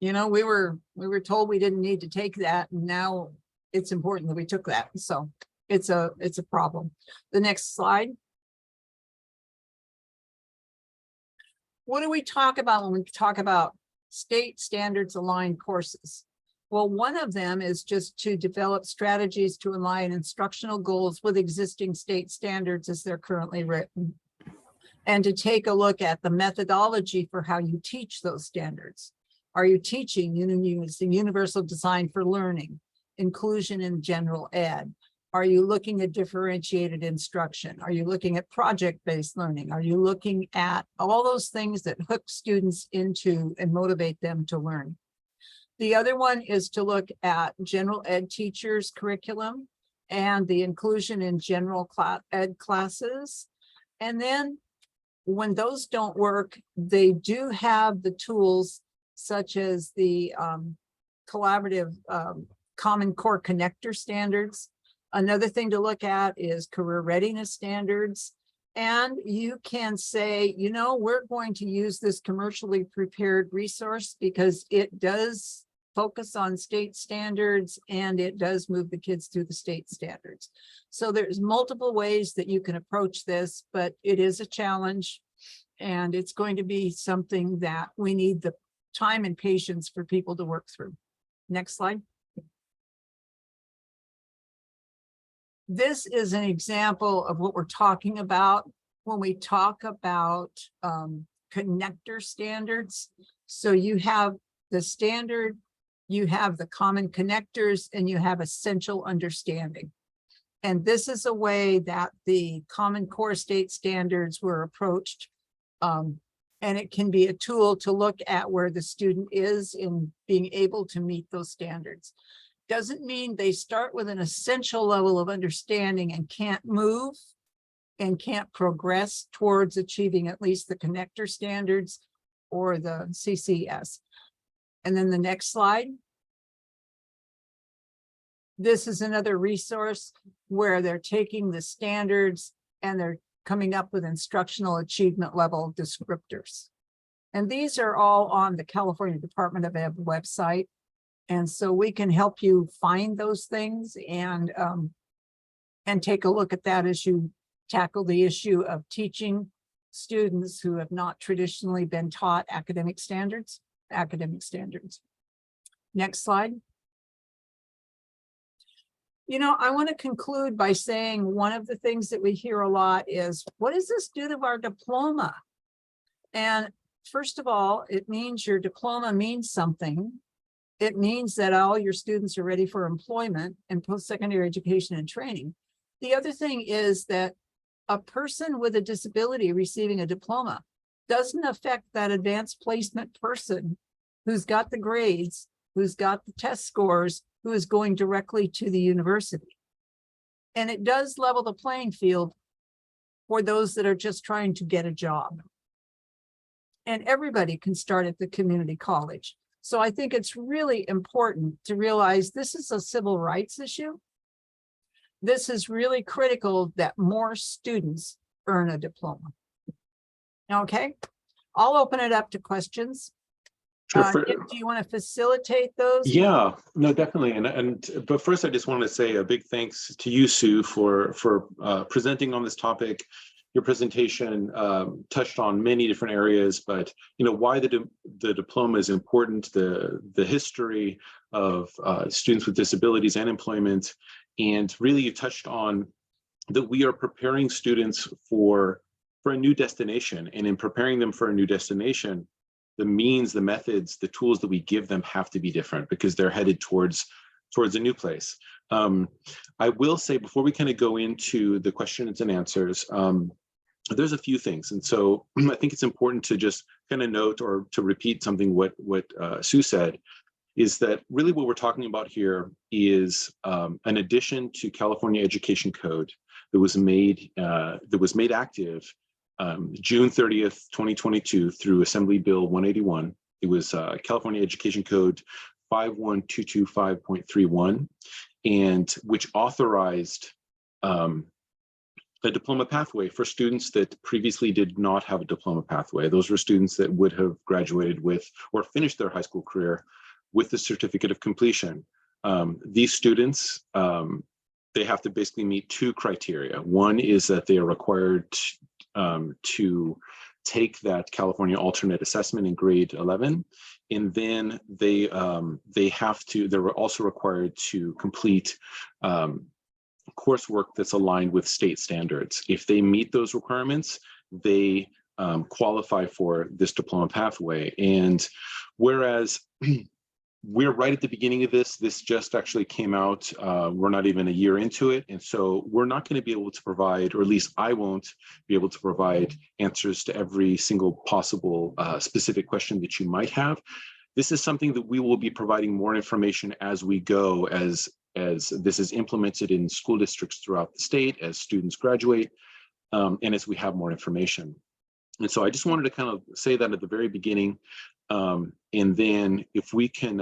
Speaker 5: you know, we were told we didn't need to take that, and now it's important that we took that. So it's a problem. The next slide. What do we talk about when we talk about state standards aligned courses? Well, one of them is just to develop strategies to align instructional goals with existing state standards as they're currently written, and to take a look at the methodology for how you teach those standards. Are you teaching using universal design for learning, inclusion in general ed? Are you looking at differentiated instruction? Are you looking at project-based learning? Are you looking at all those things that hook students into and motivate them to learn? The other one is to look at general ed teachers' curriculum and the inclusion in general ed classes. And then when those don't work, they do have the tools such as the collaborative Common Core Connector standards. Another thing to look at is career readiness standards. And you can say, you know, we're going to use this commercially prepared resource because it does focus on state standards and it does move the kids through the state standards. So there's multiple ways that you can approach this, but it is a challenge, and it's going to be something that we need the time and patience for people to work through. Next slide. This is an example of what we're talking about when we talk about connector standards. So you have the standard, you have the common connectors, and you have essential understanding. And this is a way that the Common Core state standards were approached And it can be a tool to look at where the student is in being able to meet those standards. Doesn't mean they start with an essential level of understanding and can't move and can't progress towards achieving at least the connector standards or the CCS. And then the next slide. This is another resource where they're taking the standards and they're coming up with instructional achievement level descriptors. And these are all on the California Department of Ed website. And so we can help you find those things and take a look at that as you tackle the issue of teaching students who have not traditionally been taught academic standards. Next slide. You know, I want to conclude by saying one of the things that we hear a lot is, what does this do to our diploma? And first of all, it means your diploma means something. It means that all your students are ready for employment and post-secondary education and training. The other thing is that a person with a disability receiving a diploma doesn't affect that advanced placement person who's got the grades, who's got the test scores, who is going directly to the university. And it does level the playing field for those that are just trying to get a job. And everybody can start at the community college. So I think it's really important to realize this is a civil rights issue. This is really critical that more students earn a diploma. Okay, I'll open it up to questions.
Speaker 1: Sure.
Speaker 5: Nick, do you want to facilitate those?
Speaker 1: Yeah, no, definitely. But first, I just want to say a big thanks to you, Sue, for presenting on this topic. Your presentation touched on many different areas, but why the diploma is important, the history of students with disabilities and employment, and really you touched on that we are preparing students for a new destination, and in preparing them for a new destination, the means, the methods, the tools that we give them have to be different because they're headed towards a new place. I will say before we kind of go into the questions and answers, there's a few things. And so I think it's important to just kind of note or to repeat something what Sue said, is that really what we're talking about here is an addition to California Education Code that was made active June 30th, 2022 through Assembly Bill 181. It was California Education Code 51225.31, and which authorized a diploma pathway for students that previously did not have a diploma pathway. Those were students that would have graduated with or finished their high school career with the certificate of completion. These students, they have to basically meet two criteria. One is that they are required to take that California alternate assessment in grade 11, and then they're also required to complete coursework that's aligned with state standards. If they meet those requirements, they qualify for this diploma pathway. And whereas we're right at the beginning of this just actually came out, we're not even a year into it. And so we're not going to be able to provide, or at least I won't be able to provide answers to every single possible specific question that you might have. This is something that we will be providing more information as we go, as this is implemented in school districts throughout the state, as students graduate, and as we have more information. And so I just wanted to kind of say that at the very beginning. And then if we can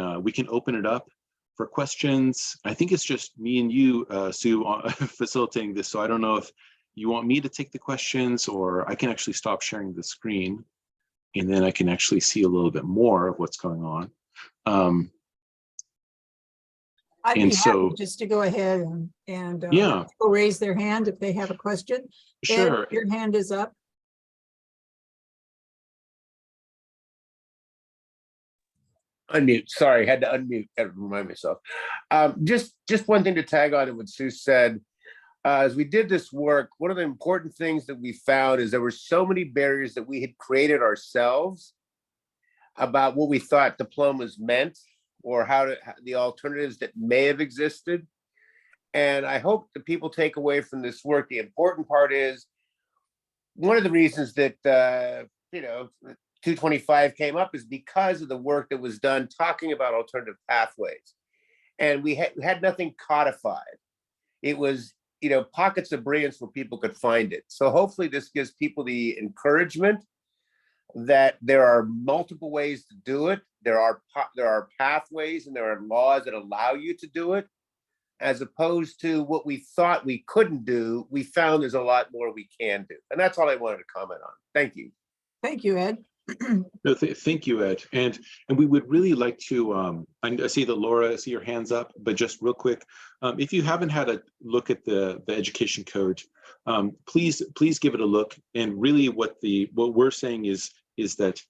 Speaker 1: open it up for questions. I think it's just me and you, Sue, facilitating this. So I don't know if you want me to take the questions, or I can actually stop sharing the screen and then I can actually see a little bit more of what's going on.
Speaker 5: I'd be
Speaker 1: and so-
Speaker 5: happy just to go ahead and
Speaker 1: Yeah.
Speaker 5: people raise their hand if they have a question.
Speaker 1: Sure.
Speaker 5: Ed, your hand is up.
Speaker 6: Unmute. Sorry, had to unmute. Had to remind myself. Just one thing to tag on to what Sue said. As we did this work, one of the important things that we found is there were so many barriers that we had created ourselves about what we thought diplomas meant, or the alternatives that may have existed. And I hope that people take away from this work, the important part is, one of the reasons that 225 came up is because of the work that was done talking about alternative pathways. And we had nothing codified. It was, pockets of brilliance where people could find it. So hopefully this gives people the encouragement that there are multiple ways to do it. There are pathways and there are laws that allow you to do it, as opposed to what we thought we couldn't do. We found there's a lot more we can do. And that's all I wanted to comment on. Thank you.
Speaker 5: Thank you, Ed.
Speaker 1: No, thank you, Ed. And we would really like to, I see that Laura, I see your hands up, but just real quick, if you haven't had a look at the education code, please give it a look. And really what we're saying is that,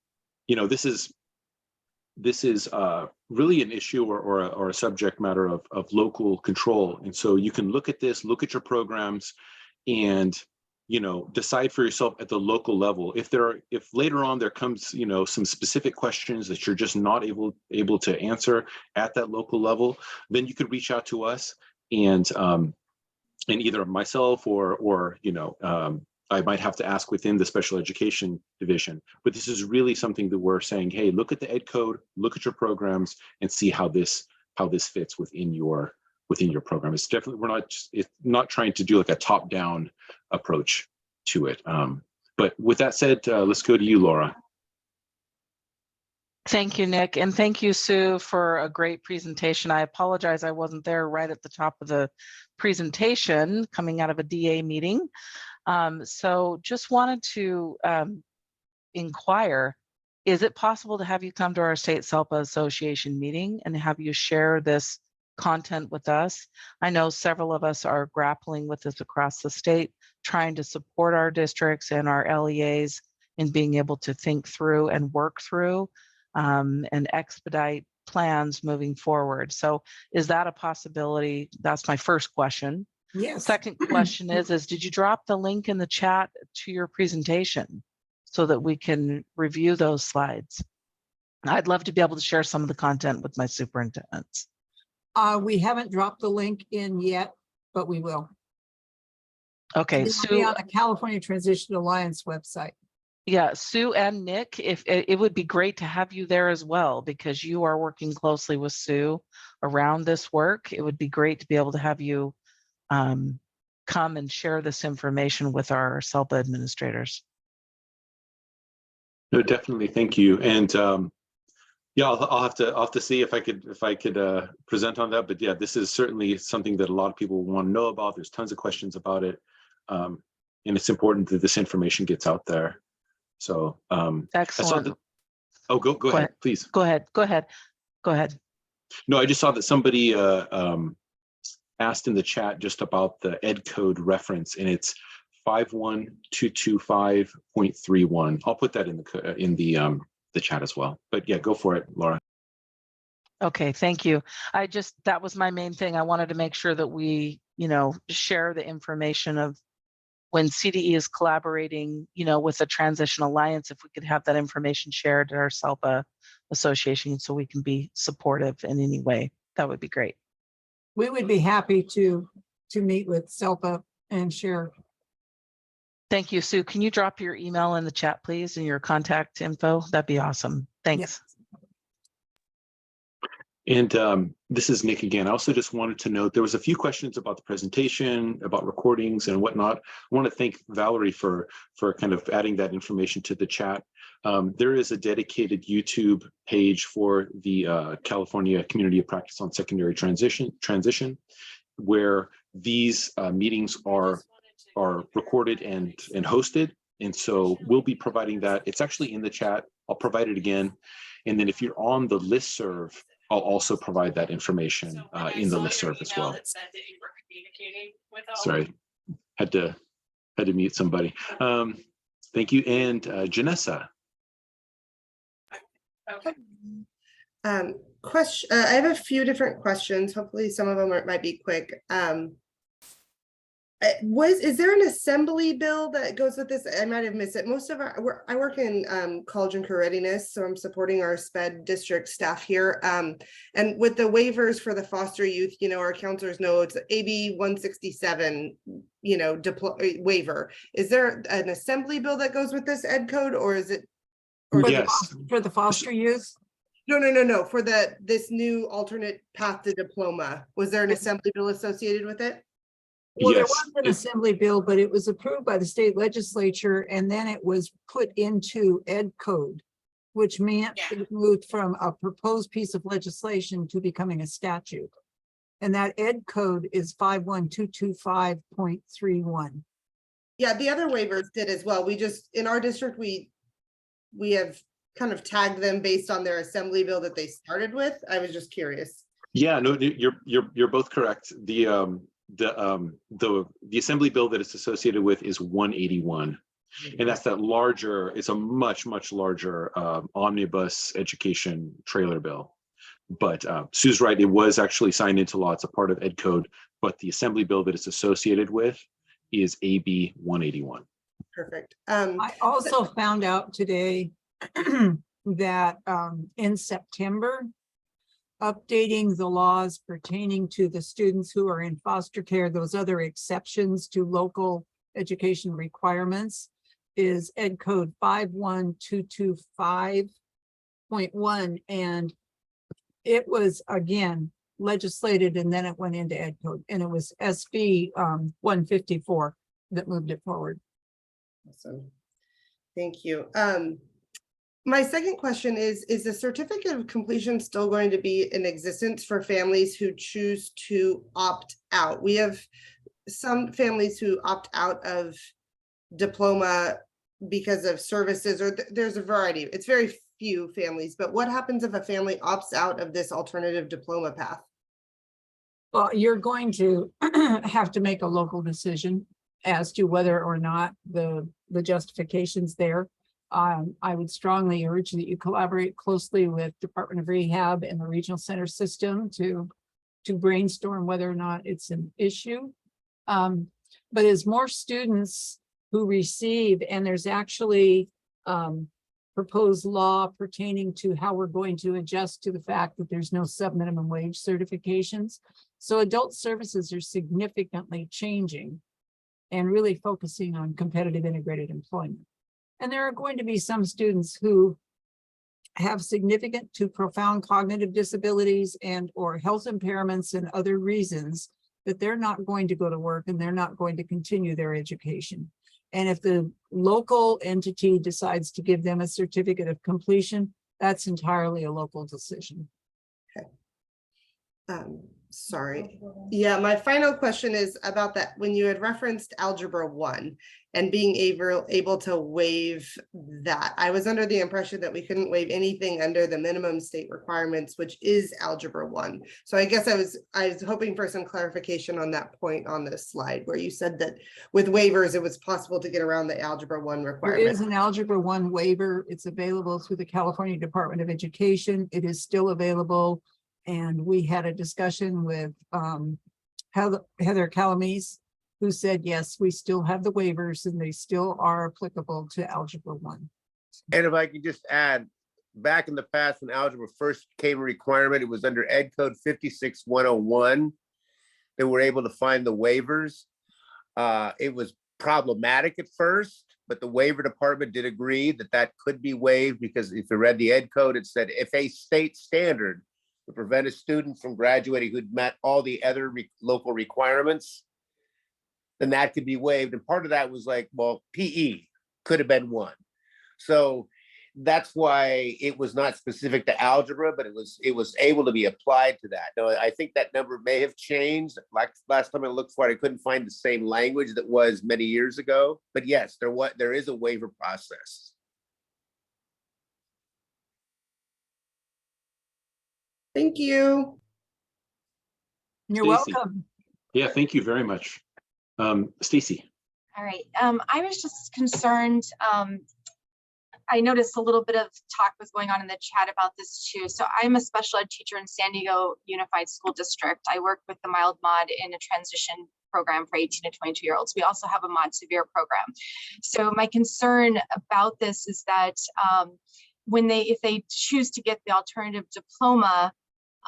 Speaker 1: this is really an issue or a subject matter of local control. And so you can look at this, look at your programs, and decide for yourself at the local level. If later on there comes some specific questions that you're just not able to answer at that local level, then you could reach out to us, and either myself or I might have to ask within the special education division. But this is really something that we're saying, hey, look at the ed code, look at your programs, and see how this fits within your program. It's definitely, it's not trying to do like a top-down approach to it. But with that said, let's go to you, Laura.
Speaker 7: Thank you, Nick, and thank you, Sue, for a great presentation. I apologize I wasn't there right at the top of the presentation coming out of a DA meeting. So just wanted to inquire, is it possible to have you come to our State SELPA Association meeting and have you share this content with us? I know several of us are grappling with this across the state, trying to support our districts and our LEAs in being able to think through and work through and expedite plans moving forward. So is that a possibility? That's my first question.
Speaker 5: Yes.
Speaker 7: Second question is did you drop the link in the chat to your presentation so that we can review those slides? I'd love to be able to share some of the content with my superintendents.
Speaker 5: We haven't dropped the link in yet, but we will.
Speaker 7: Okay,
Speaker 5: It'll be
Speaker 7: Sue.
Speaker 5: on the California Transition Alliance website.
Speaker 7: Yeah, Sue and Nick, if it would be great to have you there as well, because you are working closely with Sue around this work. It would be great to be able to have you come and share this information with our SELPA administrators.
Speaker 1: No, definitely, thank you. And yeah, I'll have to see if I could present on that. But yeah, this is certainly something that a lot of people want to know about. There's tons of questions about it, and it's important that this information gets out there. So
Speaker 7: Excellent.
Speaker 1: Go ahead, please.
Speaker 7: Go ahead.
Speaker 1: No, I just saw that somebody asked in the chat just about the ed code reference, and it's 51225.31. I'll put that in the chat as well. But yeah, go for it, Laura.
Speaker 7: Okay, thank you. That was my main thing. I wanted to make sure that we, share the information of when CDE is collaborating, with the Transition Alliance, if we could have that information shared at our SELPA Association so we can be supportive in any way, that would be great.
Speaker 5: We would be happy to meet with SELPA and share.
Speaker 7: Thank you, Sue. Can you drop your email in the chat, please, and your contact info? That'd be awesome. Thanks.
Speaker 5: Yes.
Speaker 1: And this is Nick again. I also just wanted to note there was a few questions about the presentation, about recordings and whatnot. I want to thank Valerie for kind of adding that information to the chat. There is a dedicated YouTube page for the California Community of Practice on Secondary Transition, where these meetings are recorded and hosted. And so we'll be providing that. It's actually in the chat. I'll provide it again. And then if you're on the listserv, I'll also provide that information in the listserv as well. Sorry, had to mute somebody. Thank you. And Janessa.
Speaker 8: Question. I have a few different questions. Hopefully some of them might be quick. Is there an assembly bill that goes with this? I might have missed it. Most of I work in college and career readiness, so I'm supporting our SPED district staff here. And with the waivers for the foster youth, our counselors know it's AB 167, waiver. Is there an assembly bill that goes with this ed code, or is it
Speaker 5: For the
Speaker 1: Yes.
Speaker 5: For the foster youth?
Speaker 8: No, for this new alternate path to diploma, was there an assembly bill associated with it?
Speaker 5: Well, there
Speaker 1: Yes.
Speaker 5: was an assembly bill, but it was approved by the state legislature and then it was put into Ed Code, which meant it moved from a proposed piece of legislation to becoming a statute. And that Ed Code is 51225.31.
Speaker 8: Yeah, the other waivers did as well. We just, in our district, we have kind of tagged them based on their assembly bill that they started with. I was just curious.
Speaker 1: Yeah, no, you're both correct. The assembly bill that it's associated with is 181. And that's that larger, it's a much larger omnibus education trailer bill. But Sue's right, it was actually signed into law. It's a part of Ed Code, but the assembly bill that it's associated with is AB 181.
Speaker 8: Perfect.
Speaker 5: I also found out today that in September, updating the laws pertaining to the students who are in foster care, those other exceptions to local education requirements, is Ed Code 51225.1. And it was again legislated and then it went into Ed Code, and it was SB 154 that moved it forward.
Speaker 8: Awesome. Thank you. My second question is the certificate of completion still going to be in existence for families who choose to opt out? We have some families who opt out of diploma because of services, or there's a variety. It's very few families, but what happens if a family opts out of this alternative diploma path?
Speaker 5: Well, you're going to have to make a local decision as to whether or not the justification's there. I would strongly urge that you collaborate closely with Department of Rehab and the regional center system to brainstorm whether or not it's an issue. But as more students who receive, and there's actually proposed law pertaining to how we're going to adjust to the fact that there's no sub-minimum wage certifications. So adult services are significantly changing and really focusing on competitive integrated employment. And there are going to be some students who have significant to profound cognitive disabilities and or health impairments and other reasons that they're not going to go to work and they're not going to continue their education. And if the local entity decides to give them a certificate of completion, that's entirely a local decision.
Speaker 8: Sorry. Yeah, my final question is about that. When you had referenced Algebra 1 and being able to waive that, I was under the impression that we couldn't waive anything under the minimum state requirements, which is Algebra 1. So I guess I was hoping for some clarification on that point on this slide where you said that with waivers, it was possible to get around the Algebra 1
Speaker 5: There
Speaker 8: requirement.
Speaker 5: is an Algebra 1 waiver. It's available through the California Department of Education. It is still available. And we had a discussion with Heather Calamise, who said, yes, we still have the waivers and they still are applicable to Algebra 1.
Speaker 6: And if I could just add, back in the past, when algebra first became a requirement, it was under Ed Code 56101 that we're able to find the waivers. It was problematic at first, but the waiver department did agree that that could be waived, because if you read the Ed Code, it said if a state standard would prevent a student from graduating who'd met all the other local requirements, then that could be waived. And part of that was like, well, PE could have been one. So that's why it was not specific to algebra, but it was able to be applied to that. Now, I think that number may have changed. Like last time I looked for it, I couldn't find the same language that was many years ago. But yes, there is a waiver process.
Speaker 8: Thank you.
Speaker 5: You're
Speaker 1: Stacy.
Speaker 5: welcome.
Speaker 1: Yeah, thank you very much. Stacy.
Speaker 9: All right. I was just concerned. I noticed a little bit of talk was going on in the chat about this too. So I'm a special ed teacher in San Diego Unified School District. I work with the mild mod in a transition program for 18 to 22-year-olds. We also have a mod severe program. So my concern about this is that if they choose to get the alternative diploma,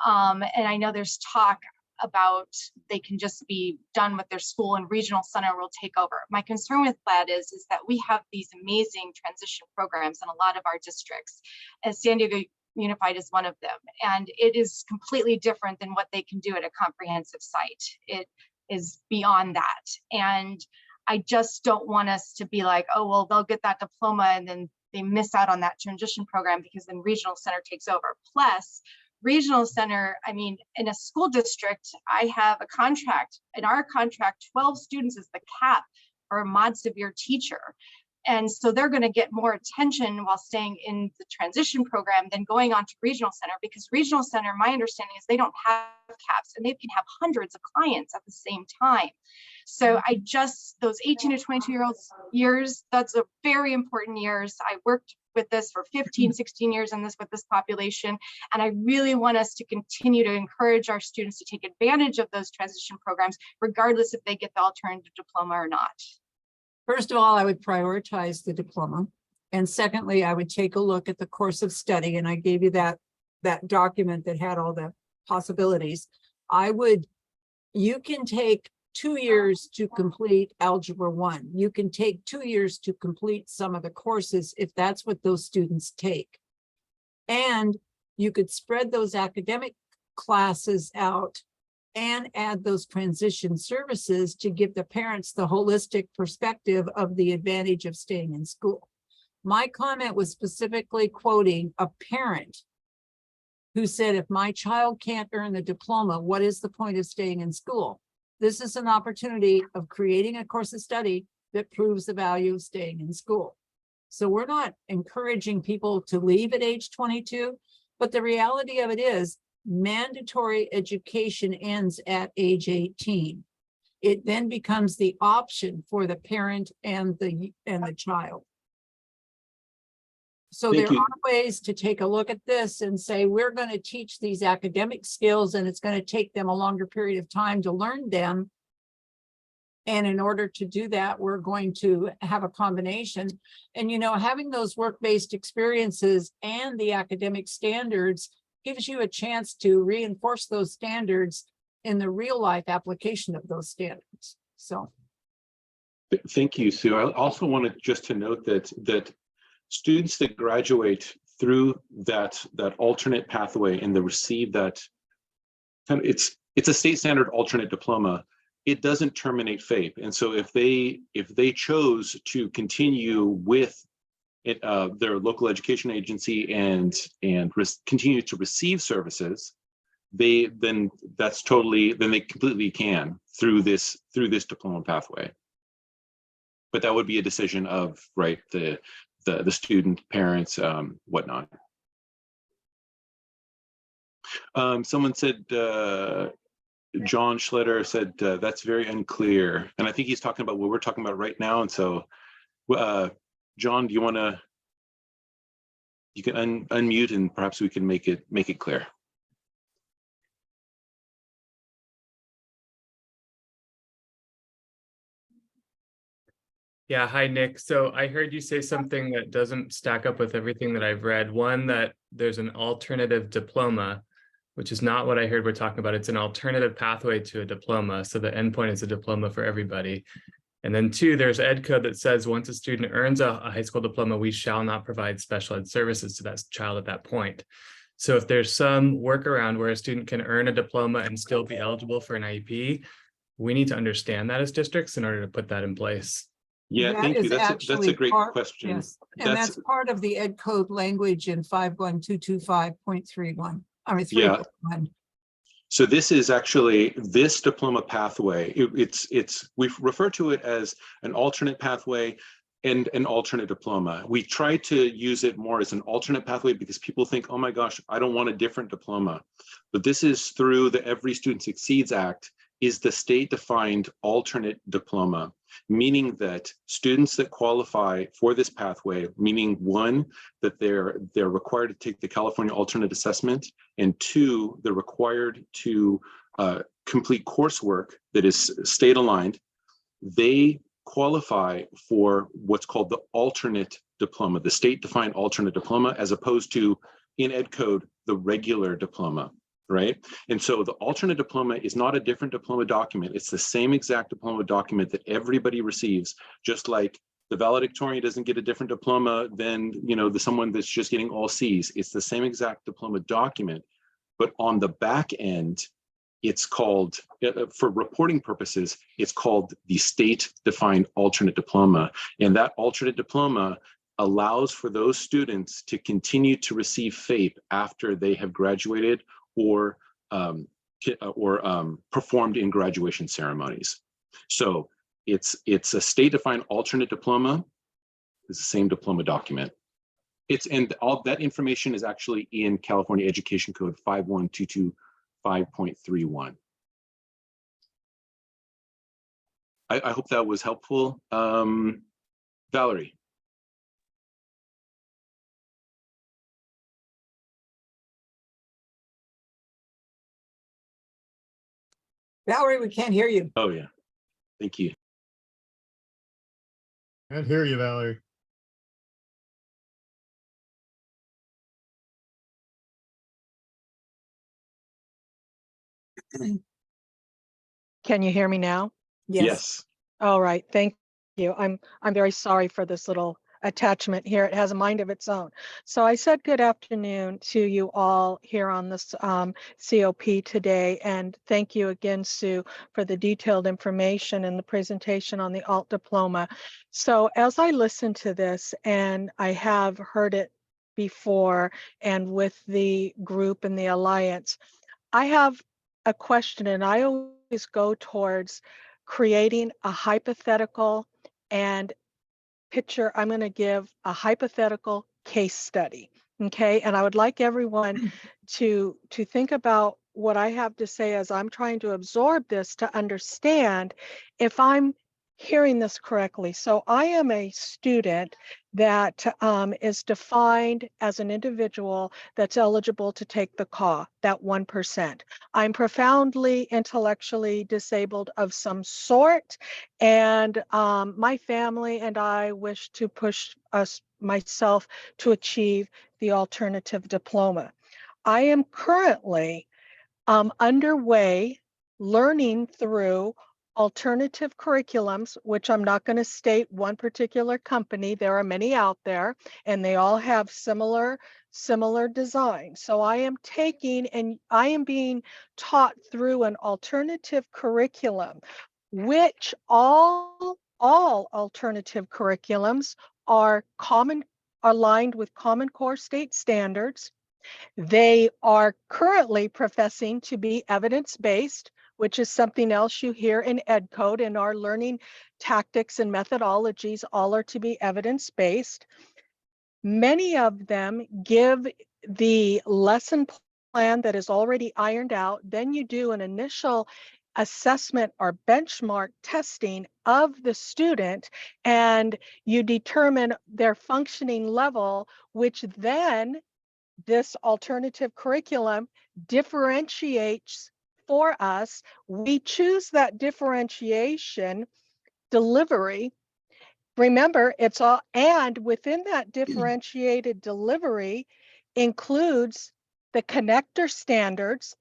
Speaker 9: and I know there's talk about they can just be done with their school and regional center will take over. My concern with that is that we have these amazing transition programs in a lot of our districts, and San Diego Unified is one of them. And it is completely different than what they can do at a comprehensive site. It is beyond that. And I just don't want us to be like, oh, well, they'll get that diploma and then they miss out on that transition program because then regional center takes over. Plus, regional center, I mean, in a school district, I have a contract. In our contract, 12 students is the cap for a mod severe teacher. And so they're going to get more attention while staying in the transition program than going on to regional center, because regional center, my understanding is they don't have caps and they can have hundreds of clients at the same time. So I just, those 18 to 22-year-olds, that's a very important years. I worked with this for 15, 16 years in this with this population. And I really want us to continue to encourage our students to take advantage of those transition programs, regardless if they get the alternative diploma or not.
Speaker 5: First of all, I would prioritize the diploma. And secondly, I would take a look at the course of study. And I gave you that document that had all the possibilities. You can take 2 years to complete Algebra 1. You can take 2 years to complete some of the courses if that's what those students take. And you could spread those academic classes out and add those transition services to give the parents the holistic perspective of the advantage of staying in school. My comment was specifically quoting a parent who said, if my child can't earn the diploma, what is the point of staying in school? This is an opportunity of creating a course of study that proves the value of staying in school. So we're not encouraging people to leave at age 22, but the reality of it is mandatory education ends at age 18. It then becomes the option for the parent and the child. So
Speaker 1: Thank
Speaker 5: there
Speaker 1: you.
Speaker 5: are ways to take a look at this and say, we're going to teach these academic skills and it's going to take them a longer period of time to learn them. And in order to do that, we're going to have a combination. And, you know, having those work-based experiences and the academic standards gives you a chance to reinforce those standards in the real life application of those standards. So.
Speaker 1: Thank you, Sue. I also wanted just to note that students that graduate through that alternate pathway and they receive that kind of, it's a state standard alternate diploma, it doesn't terminate FAPE. And so if they chose to continue with their local education agency and continue to receive services, then they completely can through this diploma pathway. But that would be a decision of the student, parents, whatnot. Someone said, John Schletter said, that's very unclear. And I think he's talking about what we're talking about right now. And so, John, do you want to, you can unmute and perhaps we can make it clear.
Speaker 10: Yeah, hi, Nick. So I heard you say something that doesn't stack up with everything that I've read. One, that there's an alternative diploma, which is not what I heard we're talking about. It's an alternative pathway to a diploma. So the endpoint is a diploma for everybody. And then two, there's ed code that says once a student earns a high school diploma, we shall not provide special ed services to that child at that point. So if there's some workaround where a student can earn a diploma and still be eligible for an IEP, we need to understand that as districts in order to put that in place.
Speaker 1: Yeah, thank you. That's a great question.
Speaker 5: Yes, and that's part of the ed code language in 51225.31. I mean, 3.1.
Speaker 1: So this is actually this diploma pathway. We refer to it as an alternate pathway and an alternate diploma. We try to use it more as an alternate pathway because people think, oh my gosh, I don't want a different diploma. But this is through the Every Student Succeeds Act, is the state-defined alternate diploma, meaning that students that qualify for this pathway, meaning one, that they're required to take the California Alternate Assessment, and two, they're required to complete coursework that is state-aligned, they qualify for what's called the alternate diploma, the state-defined alternate diploma, as opposed to, in ed code, the regular diploma. right? And so the alternate diploma is not a different diploma document. It's the same exact diploma document that everybody receives, just like the valedictorian doesn't get a different diploma than, you know, someone that's just getting all C's. It's the same exact diploma document, but on the back end, it's called, for reporting purposes, it's called the state-defined alternate diploma. And that alternate diploma allows for those students to continue to receive FAPE after they have graduated or performed in graduation ceremonies. So it's a state-defined alternate diploma. It's the same diploma document. And all that information is actually in California Education Code 51225.31. I hope that was helpful. Valerie.
Speaker 5: Valerie, we can't hear you.
Speaker 1: Oh yeah, thank you.
Speaker 11: Can't hear you, Valerie.
Speaker 12: Can you hear me now?
Speaker 1: Yes.
Speaker 12: All right, thank you. I'm very sorry for this little attachment here. It has a mind of its own. So I said good afternoon to you all here on this COP today, and thank you again, Sue, for the detailed information and the presentation on the alt diploma. So as I listen to this, and I have heard it before and with the group and the alliance, I have a question, and I always go towards creating a hypothetical and picture. I'm going to give a hypothetical case study. Okay. And I would like everyone to think about what I have to say as I'm trying to absorb this to understand if I'm hearing this correctly. So I am a student that is defined as an individual that's eligible to take the CAW, that 1%. I'm profoundly intellectually disabled of some sort, and my family and I wish to push myself to achieve the alternative diploma. I am currently underway learning through alternative curriculums, which I'm not going to state one particular company. There are many out there, and they all have similar design. So I am taking and I am being taught through an alternative curriculum, which all alternative curriculums are aligned with Common Core state standards. They are currently professing to be evidence-based, which is something else you hear in Ed Code, and our learning tactics and methodologies all are to be evidence-based. Many of them give the lesson plan that is already ironed out. Then you do an initial assessment or benchmark testing of the student, and you determine their functioning level, which then this alternative curriculum differentiates for us. We choose that differentiation delivery. Remember, it's all, and within that differentiated delivery includes the connector standards,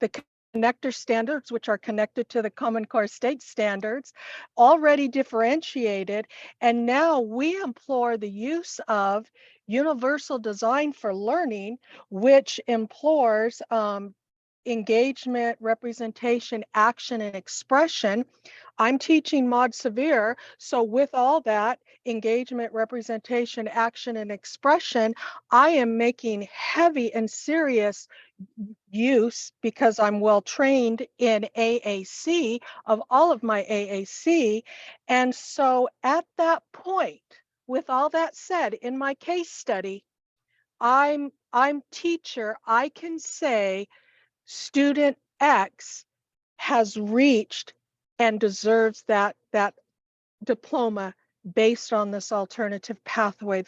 Speaker 12: which are connected to the Common Core state standards, already differentiated. And now we implore the use of universal design for learning, which implores engagement, representation, action, and expression. I'm teaching Mod Severe, so with all that engagement, representation, action, and expression, I am making heavy and serious use, because I'm well trained in AAC, of all of my AAC. And so at that point, with all that said, in my case study, I'm teacher, I can say student X has reached and deserves that diploma based on this alternative pathway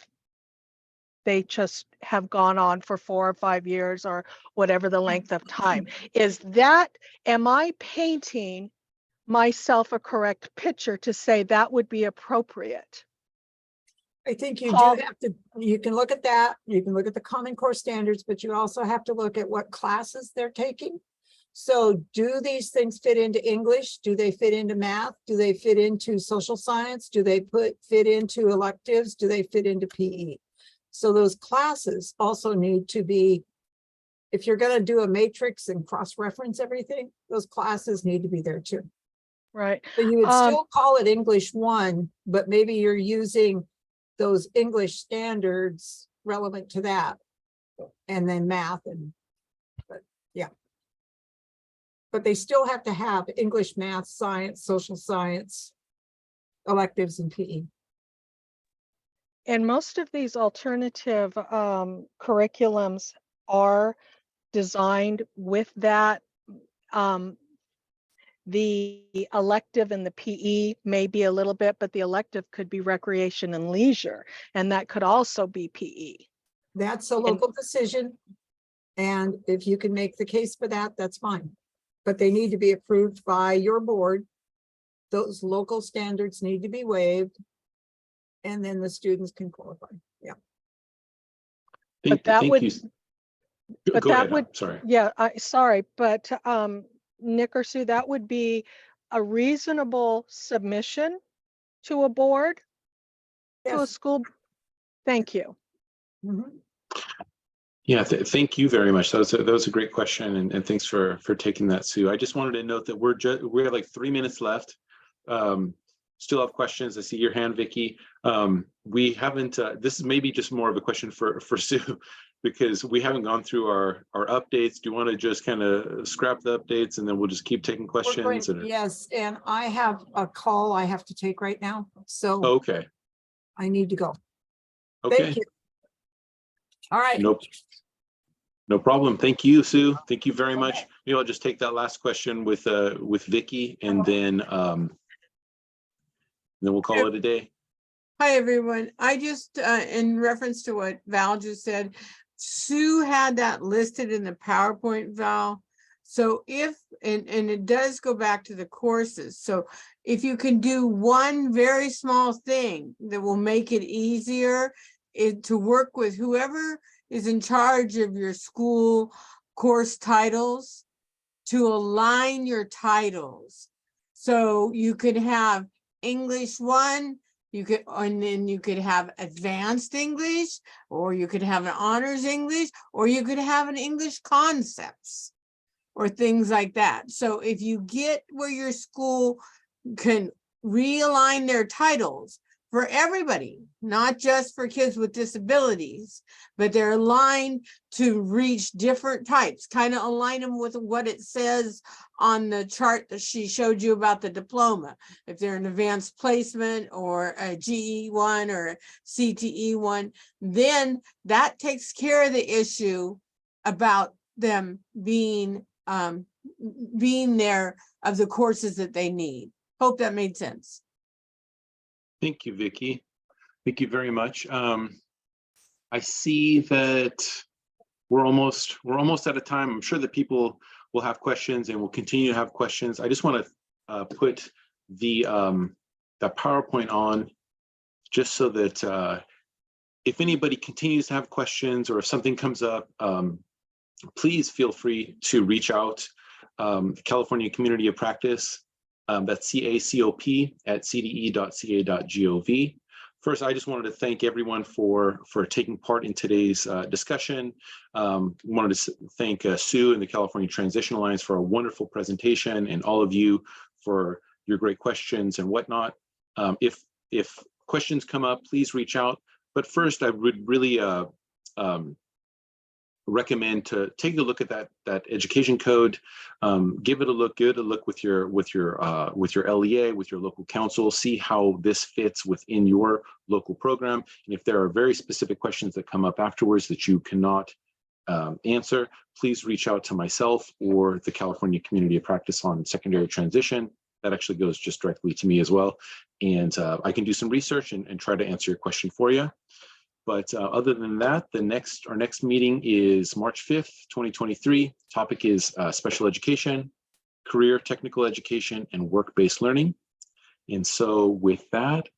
Speaker 12: they just have gone on for 4 or 5 years or whatever the length of time. Am I painting myself a correct picture to say that would be appropriate?
Speaker 5: I think you do have to, you can look at that, you can look at the Common Core standards, but you also have to look at what classes they're taking. So do these things fit into English? Do they fit into math? Do they fit into social science? Do they fit into electives? Do they fit into PE? So those classes also need to be, if you're going to do a matrix and cross-reference everything, those classes need to be there too.
Speaker 12: Right.
Speaker 5: So you would still call it English 1, but maybe you're using those English standards relevant to that. And then math but yeah. But they still have to have English, math, science, social science, electives, and PE.
Speaker 12: And most of these alternative curriculums are designed with that. The elective and the PE may be a little bit, but the elective could be recreation and leisure, and that could also be PE.
Speaker 5: That's a local decision. And if you can make the case for that, that's fine. But they need to be approved by your board. Those local standards need to be waived. And then the students can qualify. Yeah.
Speaker 12: But that would,
Speaker 1: you.
Speaker 12: but
Speaker 1: Go
Speaker 12: that
Speaker 1: ahead,
Speaker 12: would,
Speaker 1: sorry.
Speaker 12: yeah, sorry, but Nick or Sue, that would be a reasonable submission to a board, to a
Speaker 5: Yes.
Speaker 12: school. Thank you.
Speaker 5: Mhm.
Speaker 1: Yeah, thank you very much. That was a great question, and thanks for taking that, Sue. I just wanted to note that we have like 3 minutes left. Still have questions. I see your hand, Vicky. We haven't. This is maybe just more of a question for Sue, because we haven't gone through our updates. Do you want to just kind of scrap the updates and then we'll just keep taking questions?
Speaker 5: Yes, and I have a call I have to take right now, so
Speaker 1: Okay.
Speaker 5: I need to go.
Speaker 1: Okay.
Speaker 5: Thank you. All right.
Speaker 1: Nope. No problem. Thank you, Sue. Thank you very much. Maybe I'll just take that last question with Vicky, and then we'll call it a day.
Speaker 5: Hi, everyone. I just, in reference to what Val just said, Sue had that listed in the PowerPoint, Val. So if, and it does go back to the courses. So if you can do one very small thing that will make it easier to work with whoever is in charge of your school course titles, to align your titles. So you could have English 1, and then you could have advanced English, or you could have an honors English, or you could have an English concepts, or things like that. So if you get where your school can realign their titles for everybody, not just for kids with disabilities, but they're aligned to reach different types, kind of align them with what it says on the chart that she showed you about the diploma. If they're an advanced placement or a GE1 or a CTE1, then that takes care of the issue about them being there of the courses that they need. Hope that made sense.
Speaker 1: Thank you, Vicky. Thank you very much. I see that we're almost out of time. I'm sure that people will have questions and will continue to have questions. I just want to put the PowerPoint on just so that if anybody continues to have questions or if something comes up, please feel free to reach out. California Community of Practice, that's CACOP at cde.ca.gov. First, I just wanted to thank everyone for taking part in today's discussion. Wanted to thank Sue and the California Transition Alliance for a wonderful presentation, and all of you for your great questions and whatnot. If questions come up, please reach out. But first, I would really recommend to take a look at that education code. Give it a look with your LEA, with your local council, see how this fits within your local program. And if there are very specific questions that come up afterwards that you cannot answer, please reach out to myself or the California Community of Practice on Secondary Transition. That actually goes just directly to me as well. And I can do some research and try to answer your question for you. But other than that, our next meeting is March 5th, 2023. Topic is special education, career technical education, and work-based learning. And so with that,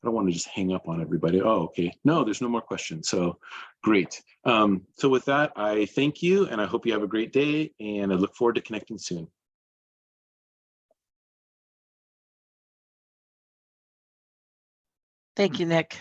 Speaker 1: I don't want to just hang up on everybody. Oh, okay. No, there's no more questions. So great. So with that, I thank you and I hope you have a great day and I look forward to connecting soon.
Speaker 7: Thank you, Nick.